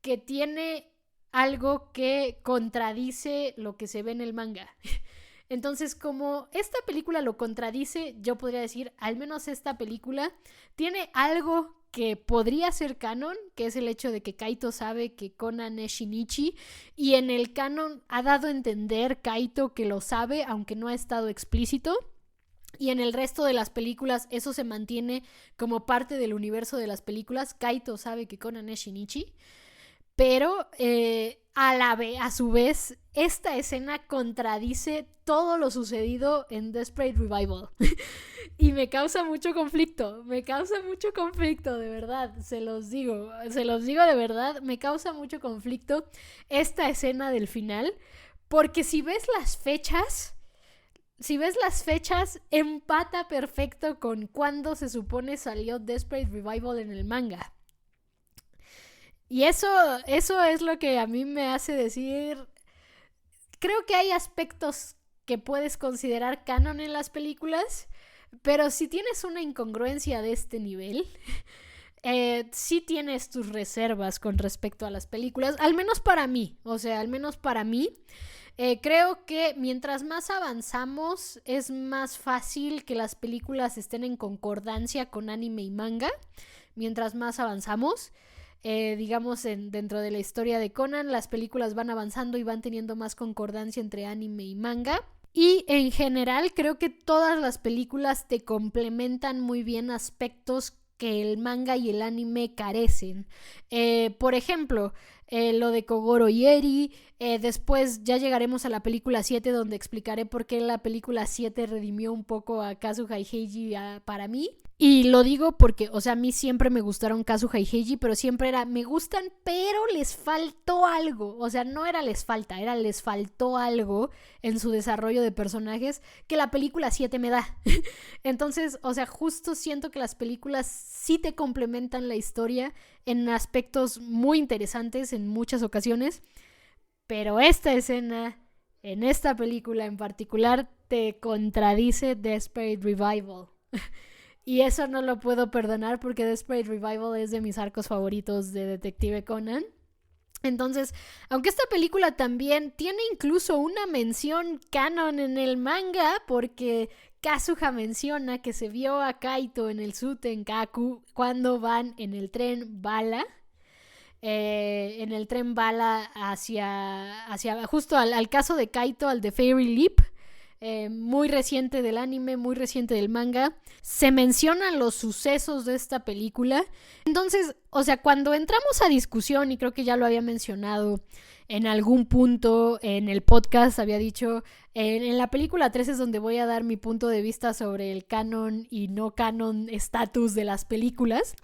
que tiene algo que contradice lo que se ve en el manga. Entonces, como esta película lo contradice, yo podría decir, al menos esta película tiene algo que podría ser canon, que es el hecho de que Kaito sabe que Konan es Shinichi, y en el canon ha dado a entender Kaito que lo sabe, aunque no ha estado explícito. Y en el resto de las películas eso se mantiene como parte del universo de las películas. Kaito sabe que Konan es Shinichi. Pero a su vez, esta escena contradice todo lo sucedido en Desperate Revival. Y me causa mucho conflicto, de verdad, se los digo de verdad, me causa mucho conflicto esta escena del final, porque si ves las fechas, empata perfecto con cuando se supone salió Desperate Revival en el manga. Y eso es lo que a mí me hace decir, creo que hay aspectos que puedes considerar canon en las películas, pero si tienes una incongruencia de este nivel, sí tienes tus reservas con respecto a las películas, al menos para mí, creo que mientras más avanzamos es más fácil que las películas estén en concordancia con anime y manga, mientras más avanzamos. Digamos, dentro de la historia de Conan, las películas van avanzando y van teniendo más concordancia entre anime y manga. Y en general creo que todas las películas te complementan muy bien aspectos que el manga y el anime carecen. Por ejemplo, lo de Kogoro y Eri. Después ya llegaremos a la película 7, donde explicaré por qué la película 7 redimió un poco a Kazuha y Heiji para mí. Y lo digo porque, o sea, a mí siempre me gustaron Kazuha y Heiji, pero siempre era, me gustan, pero les faltó algo. O sea, no era les falta, era les faltó algo en su desarrollo de personajes que la película 7 me da. Entonces, o sea, justo siento que las películas sí te complementan la historia en aspectos muy interesantes en muchas ocasiones, pero esta escena, en esta película en particular, te contradice Desperate Revival. Y eso no lo puedo perdonar porque Desperate Revival es de mis arcos favoritos de Detective Conan. Entonces, aunque esta película también tiene incluso una mención canon en el manga, porque Kazuha menciona que se vio a Kaito en el Sutenkaku cuando van en el tren bala. Hacia justo al caso de Kaito, al de Fairy Leap. Muy reciente del anime, muy reciente del manga. Se mencionan los sucesos de esta película. Entonces, o sea, cuando entramos a discusión, y creo que ya lo había mencionado en algún punto en el podcast, había dicho, en la película 3 es donde voy a dar mi punto de vista sobre el canon y no canon estatus de las películas.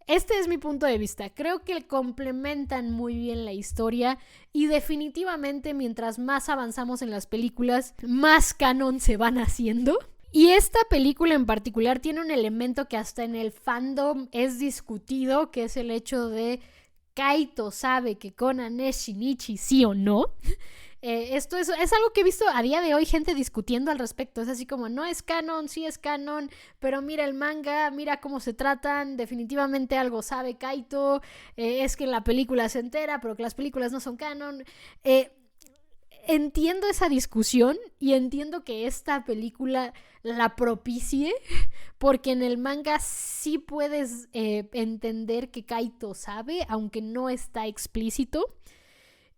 Este es mi punto de vista. Creo que complementan muy bien la historia y definitivamente mientras más avanzamos en las películas, más canon se van haciendo. Y esta película en particular tiene un elemento que hasta en el fandom es discutido, que es el hecho de Kaito sabe que Conan es Shinichi, sí o no. Esto es algo que he visto a día de hoy gente discutiendo al respecto. Es así como, no es canon, sí es canon, pero mira el manga, mira cómo se tratan, definitivamente algo sabe Kaito, es que en la película se entera, pero que las películas no son canon. Entiendo esa discusión y entiendo que esta película la propicie, porque en el manga sí puedes entender que Kaito sabe, aunque no está explícito.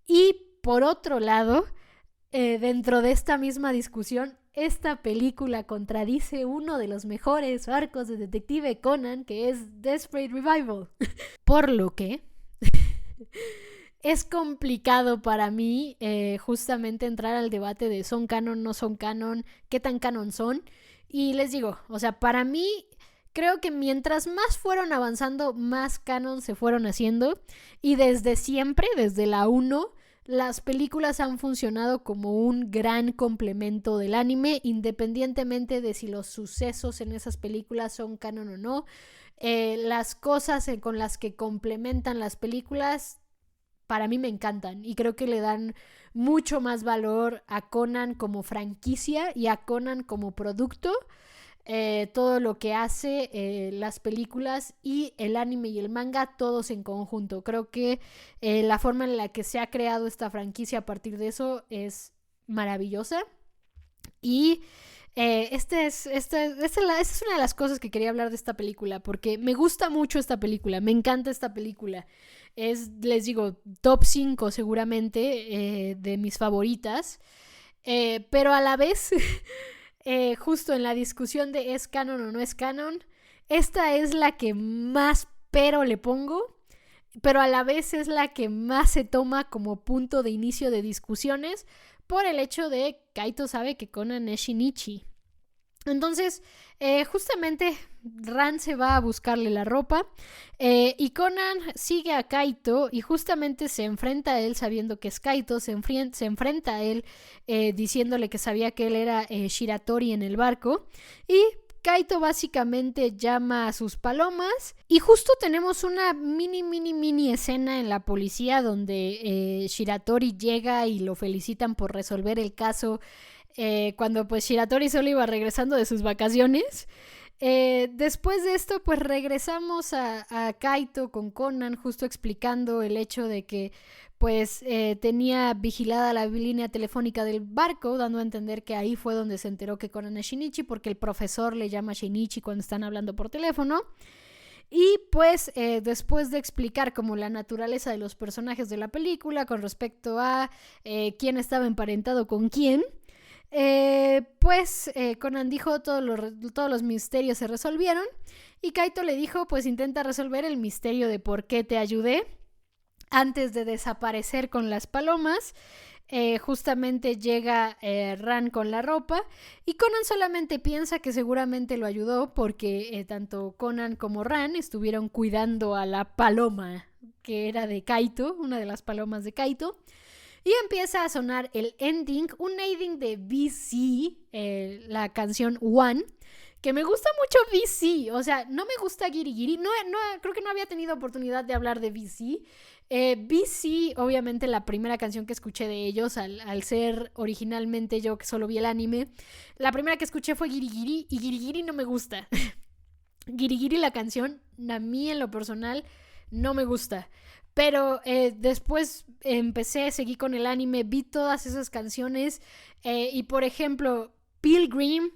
Y por otro lado, dentro de esta misma discusión, esta película contradice uno de los mejores arcos de Detective Conan, que es Desperate Revival. Por lo que es complicado para mí justamente entrar al debate de son canon, no son canon, qué tan canon son. Y les digo, o sea, para mí creo que mientras más fueron avanzando, más canon se fueron haciendo. Y desde siempre, desde la 1, las películas han funcionado como un gran complemento del anime, independientemente de si los sucesos en esas películas son canon o no. Las cosas con las que complementan las películas para mí me encantan y creo que le dan mucho más valor a Conan como franquicia y a Conan como producto. Todo lo que hace las películas y el anime y el manga, todos en conjunto. Creo que la forma en la que se ha creado esta franquicia a partir de eso es maravillosa. Y esta es una de las cosas que quería hablar de esta película, porque me gusta mucho esta película, me encanta esta película. Es, les digo, top 5 seguramente de mis favoritas. Pero a la vez, justo en la discusión de es canon o no es canon, esta es la que más pero le pongo, pero a la vez es la que más se toma como punto de inicio de discusiones por el hecho de Kaito sabe que Conan es Shinichi. Entonces, justamente Ran se va a buscarle la ropa y Conan sigue a Kaito y justamente se enfrenta a él sabiendo que es Kaito, se enfrenta a él diciéndole que sabía que él era Shiratori en el barco y Kaito básicamente llama a sus palomas y justo tenemos una mini escena en la policía donde Shiratori llega y lo felicitan por resolver el caso cuando pues Shiratori solo iba regresando de sus vacaciones. Después de esto pues regresamos a Kaito con Conan justo explicando el hecho de que pues tenía vigilada la línea telefónica del barco, dando a entender que ahí fue donde se enteró que Conan es Shinichi, porque el profesor le llama Shinichi cuando están hablando por teléfono. Y pues después de explicar como la naturaleza de los personajes de la película con respecto a quién estaba emparentado con quién, Conan dijo todos los misterios se resolvieron y Kaito le dijo pues intenta resolver el misterio de por qué te ayudé antes de desaparecer con las palomas. Justamente llega Ran con la ropa y Conan solamente piensa que seguramente lo ayudó porque tanto Conan como Ran estuvieron cuidando a la paloma que era de Kaito, una de las palomas de Kaito. Y empieza a sonar el ending, un ending de VC, la canción One, que me gusta mucho VC. O sea, no me gusta Giri Giri. No, creo que no había tenido oportunidad de hablar de VC. VC, obviamente la primera canción que escuché de ellos, al ser originalmente yo que solo vi el anime, la primera que escuché fue Giri Giri y Giri Giri no me gusta. Giri Giri la canción, a mí en lo personal, no me gusta. Pero después seguí con el anime, vi todas esas canciones y por ejemplo, Pilgrim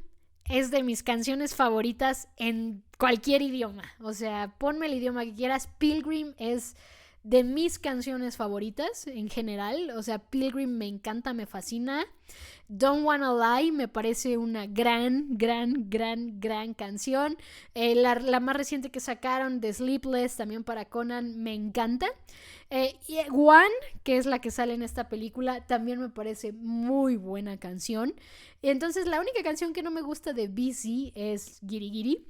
es de mis canciones favoritas en cualquier idioma. O sea, ponme el idioma que quieras, Pilgrim es de mis canciones favoritas en general. O sea, Pilgrim me encanta, me fascina. Don't Wanna Lie me parece una gran canción. La más reciente que sacaron de Sleepless también para Conan me encanta. Y One, que es la que sale en esta película, también me parece muy buena canción. Entonces la única canción que no me gusta de VC es Giri Giri.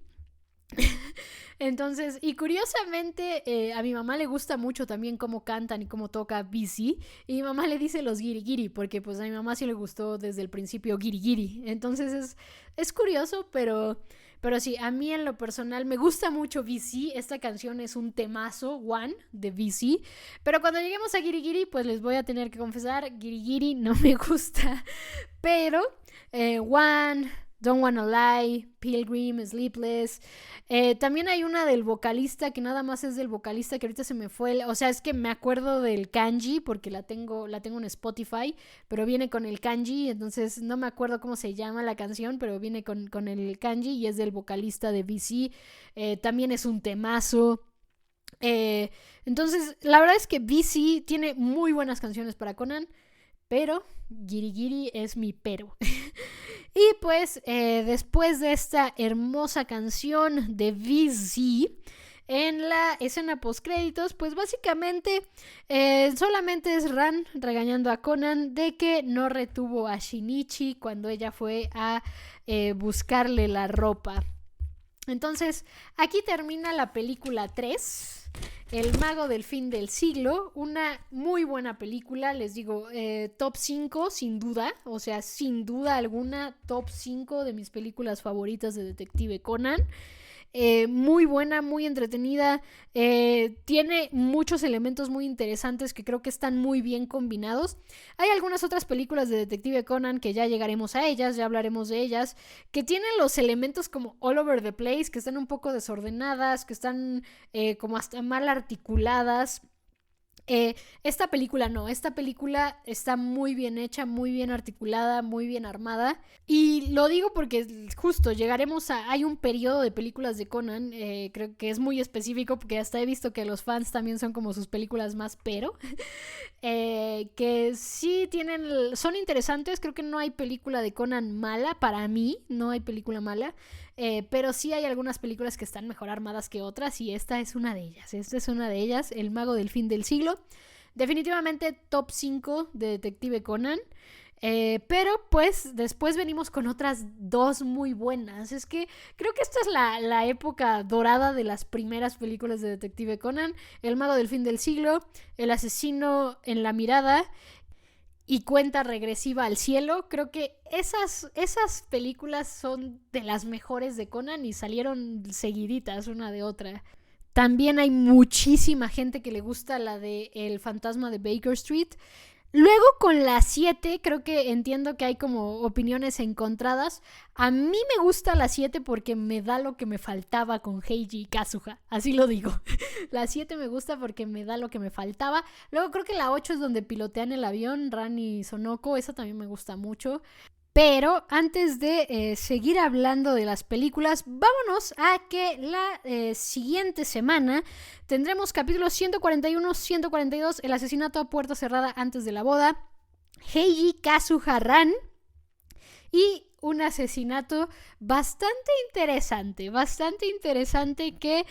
Entonces, y curiosamente, a mi mamá le gusta mucho también cómo cantan y cómo toca BC. Y mi mamá le dice los girigiri, porque pues a mi mamá sí le gustó desde el principio girigiri. Entonces es curioso, pero sí, a mí en lo personal me gusta mucho BC. Esta canción es un temazo, One, de BC. Pero cuando lleguemos a girigiri, pues les voy a tener que confesar, girigiri no me gusta. Pero One, Don't Wanna Lie, Pilgrim, Sleepless. También hay una del vocalista, que nada más es del vocalista, que ahorita se me fue. O sea, es que me acuerdo del kanji, porque la tengo en Spotify, pero viene con el kanji, entonces no me acuerdo cómo se llama la canción, pero viene con el kanji y es del vocalista de BC. También es un temazo. Entonces, la verdad es que BC tiene muy buenas canciones para Conan, pero Girigiri es mi pero. Y pues después de esta hermosa canción de VZ, en la escena postcréditos, pues básicamente solamente es Ran regañando a Conan de que no retuvo a Shinichi cuando ella fue a buscarle la ropa. Entonces, aquí termina la película 3, El mago del fin del siglo, una muy buena película, les digo, top 5 sin duda, o sea, sin duda alguna, top 5 de mis películas favoritas de Detective Conan. Muy buena, muy entretenida, tiene muchos elementos muy interesantes que creo que están muy bien combinados. Hay algunas otras películas de Detective Conan que ya llegaremos a ellas, ya hablaremos de ellas, que tienen los elementos como all over the place, que están un poco desordenadas, que están como hasta mal articuladas. Esta película no, esta película está muy bien hecha, muy bien articulada, muy bien armada. Y lo digo porque justo llegaremos a... Hay un periodo de películas de Conan, creo que es muy específico porque hasta he visto que los fans también son como sus películas más que sí son interesantes. Creo que no hay película de Conan mala, para mí no hay película mala. Pero sí hay algunas películas que están mejor armadas que otras y esta es una de ellas, El mago del fin del siglo. Definitivamente top 5 de Detective Conan. Pero pues después venimos con otras dos muy buenas. Es que creo que esta es la época dorada de las primeras películas de Detective Conan. El mago del fin del siglo, El asesino en la mirada y Cuenta regresiva al cielo. Creo que esas películas son de las mejores de Conan y salieron seguiditas una de otra. También hay muchísima gente que le gusta la de El fantasma de Baker Street. Luego con la 7, creo que entiendo que hay como opiniones encontradas. A mí me gusta la 7 porque me da lo que me faltaba con Heiji Kazuha, así lo digo. La 7 me gusta porque me da lo que me faltaba. Luego creo que la 8 es donde pilotean el avión, Ran y Sonoko, esa también me gusta mucho. Pero antes de seguir hablando de las películas, vámonos a que la siguiente semana tendremos capítulos 141, 142, El asesinato a puerta cerrada antes de la boda, Heiji Kazuha Ran y un asesinato bastante interesante que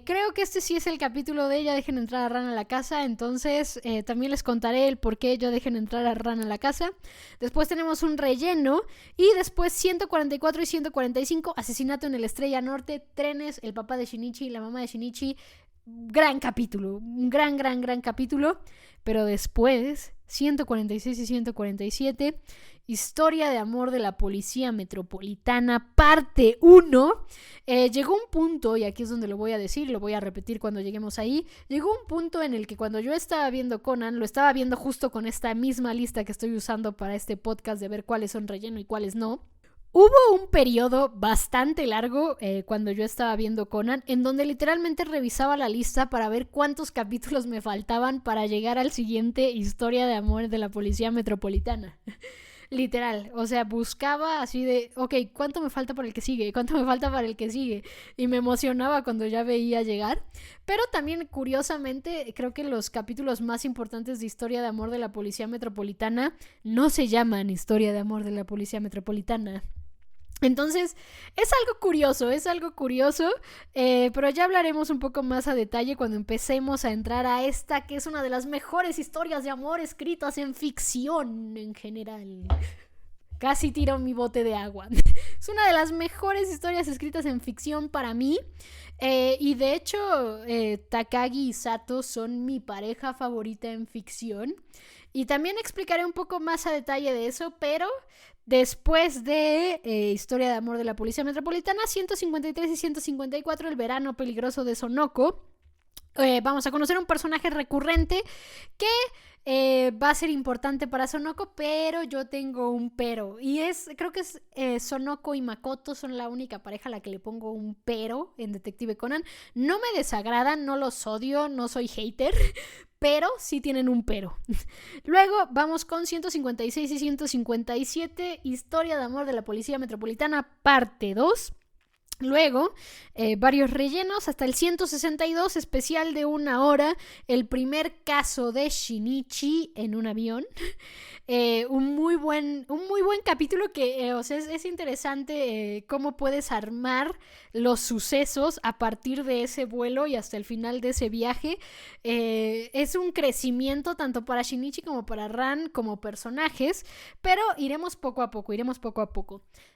creo que este sí es el capítulo de ella dejen entrar a Ran a la casa, entonces también les contaré el por qué yo dejen entrar a Ran a la casa. Después tenemos un relleno y después 144 y 145, asesinato en el Estrella Norte, trenes, el papá de Shinichi y la mamá de Shinichi. Gran capítulo, un gran capítulo. Pero después 146 y 147, Historia de amor de la Policía Metropolitana, parte 1. Llegó un punto, y aquí es donde lo voy a decir, lo voy a repetir cuando lleguemos ahí. Llegó un punto en el que cuando yo estaba viendo Conan, lo estaba viendo justo con esta misma lista que estoy usando para este podcast de ver cuáles son relleno y cuáles no. Hubo un periodo bastante largo cuando yo estaba viendo Conan en donde literalmente revisaba la lista para ver cuántos capítulos me faltaban para llegar al siguiente Historia de amor de la Policía Metropolitana. Literal, o sea, buscaba así de, ok, ¿cuánto me falta para el que sigue? ¿Cuánto me falta para el que sigue? Y me emocionaba cuando ya veía llegar. Pero también, curiosamente, creo que los capítulos más importantes de Historia de amor de la Policía Metropolitana no se llaman Historia de amor de la Policía Metropolitana. Entonces, es algo curioso, pero ya hablaremos un poco más a detalle cuando empecemos a entrar a esta, que es una de las mejores historias de amor escritas en ficción en general. casi tiro mi bote de agua. Es una de las mejores historias escritas en ficción para mí. Y de hecho, Takagi y Sato son mi pareja favorita en ficción. Y también explicaré un poco más a detalle de eso, pero después de Historia de amor de la Policía Metropolitana, 153 y 154, El verano peligroso de Sonoko, vamos a conocer un personaje recurrente que va a ser importante para Sonoko, pero yo tengo un pero. Y creo que Sonoko y Makoto son la única pareja a la que le pongo un pero en Detective Conan. No me desagradan, no los odio, no soy hater, pero sí tienen un pero. Luego vamos con 156 y 157, Historia de amor de la Policía Metropolitana, parte 2. Luego, varios rellenos, hasta el 162, especial de 1 hora, el primer caso de Shinichi en un avión. Un muy buen capítulo que o sea, es interesante cómo puedes armar los sucesos a partir de ese vuelo y hasta el final de ese viaje. Es un crecimiento tanto para Shinichi como para Ran como personajes, pero iremos poco a poco.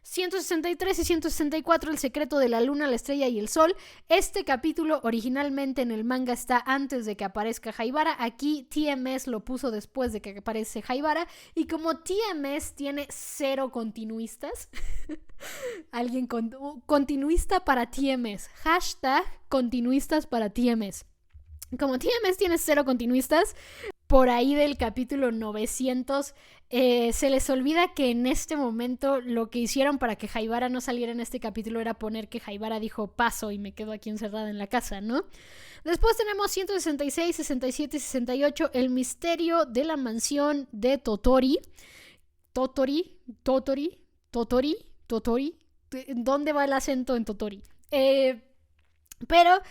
163 y 164, El secreto de la luna, la estrella y el sol. Este capítulo originalmente en el manga está antes de que aparezca Haibara. Aquí TMS lo puso después de que aparece Haibara. Y como TMS tiene 0 continuistas, alguien continuista para TMS, hashtag continuistas para TMS. Como TMS tiene 0 continuistas, por ahí del capítulo 900, se les olvida que en este momento lo que hicieron para que Haibara no saliera en este capítulo era poner que Haibara dijo paso y me quedo aquí encerrada en la casa, ¿no? Después tenemos 166, 67 y 68, El misterio de la mansión de Totori. Totori. ¿Dónde va el acento en Totori? Pero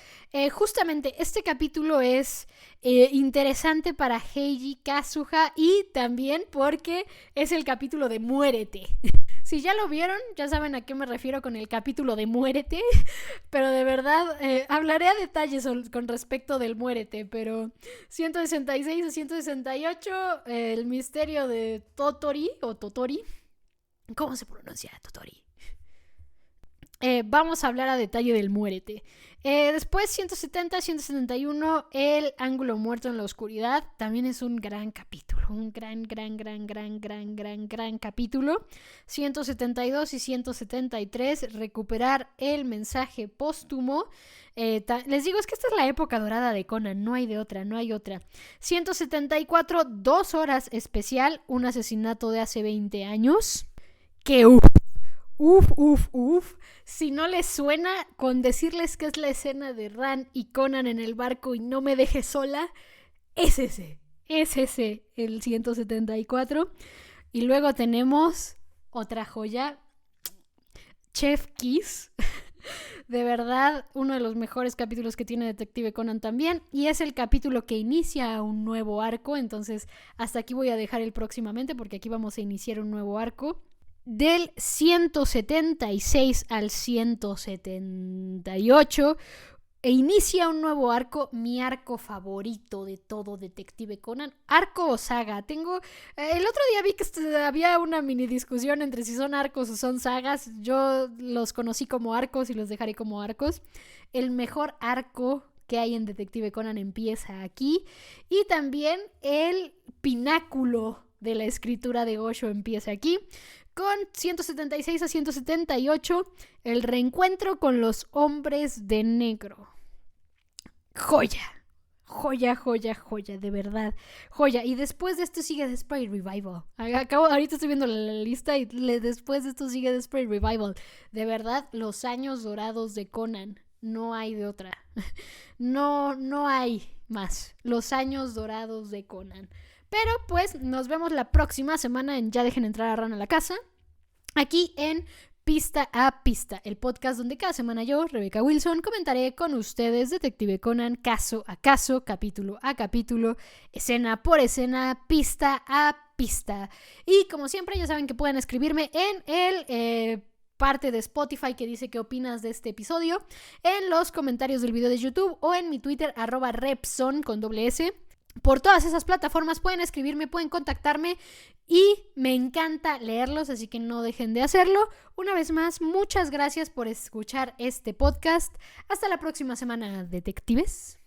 justamente este capítulo es interesante para Heiji Kazuha y también porque es el capítulo de Muérete. Si ya lo vieron, ya saben a qué me refiero con el capítulo de Muérete, pero de verdad hablaré a detalles con respecto del Muérete, pero 166 a 168, El misterio de Totori o Totori. ¿Cómo se pronuncia Totori? Vamos a hablar a detalle del Muérete. Después 170, 171, El ángulo muerto en la oscuridad. También es un gran capítulo. Un gran capítulo. 172 y 173, Recuperar el mensaje póstumo. Les digo, es que esta es la época dorada de Conan. No hay otra. 174, 2 horas especial. Un asesinato de hace 20 años. ¡Qué Uf. Si no les suena, con decirles que es la escena de Ran y Conan en el barco y no me dejes sola, es ese, el 174. Y luego tenemos otra joya, Chef Kiss. De verdad, uno de los mejores capítulos que tiene Detective Conan también. Y es el capítulo que inicia un nuevo arco. Entonces, hasta aquí voy a dejar el próximamente porque aquí vamos a iniciar un nuevo arco. Del 176 al 178 inicia un nuevo arco, mi arco favorito de todo Detective Conan, arco o saga. El otro día vi que había una mini discusión entre si son arcos o son sagas. Yo los conocí como arcos y los dejaré como arcos. El mejor arco que hay en Detective Conan empieza aquí, y también el pináculo de la escritura de Osho empieza aquí. Con 176 a 178, El reencuentro con los hombres de negro. Joya, de verdad. Joya. Y después de esto sigue The Sprite Revival. Ahorita estoy viendo la lista y después de esto sigue The Sprite Revival. De verdad, los años dorados de Conan. No hay de otra. No hay más. Los años dorados de Conan. Pero pues nos vemos la próxima semana en Ya dejen entrar a Ran a la casa, aquí en Pista a Pista, el podcast donde cada semana yo, Rebeca Wilson, comentaré con ustedes Detective Conan caso a caso, capítulo a capítulo, escena por escena, pista a pista. Y como siempre ya saben que pueden escribirme en el parte de Spotify que dice qué opinas de este episodio, en los comentarios del video de YouTube o en mi Twitter @Repson con doble S. por todas esas plataformas. Pueden escribirme, pueden contactarme y me encanta leerlos, así que no dejen de hacerlo. Una vez más, muchas gracias por escuchar este podcast. Hasta la próxima semana, detectives.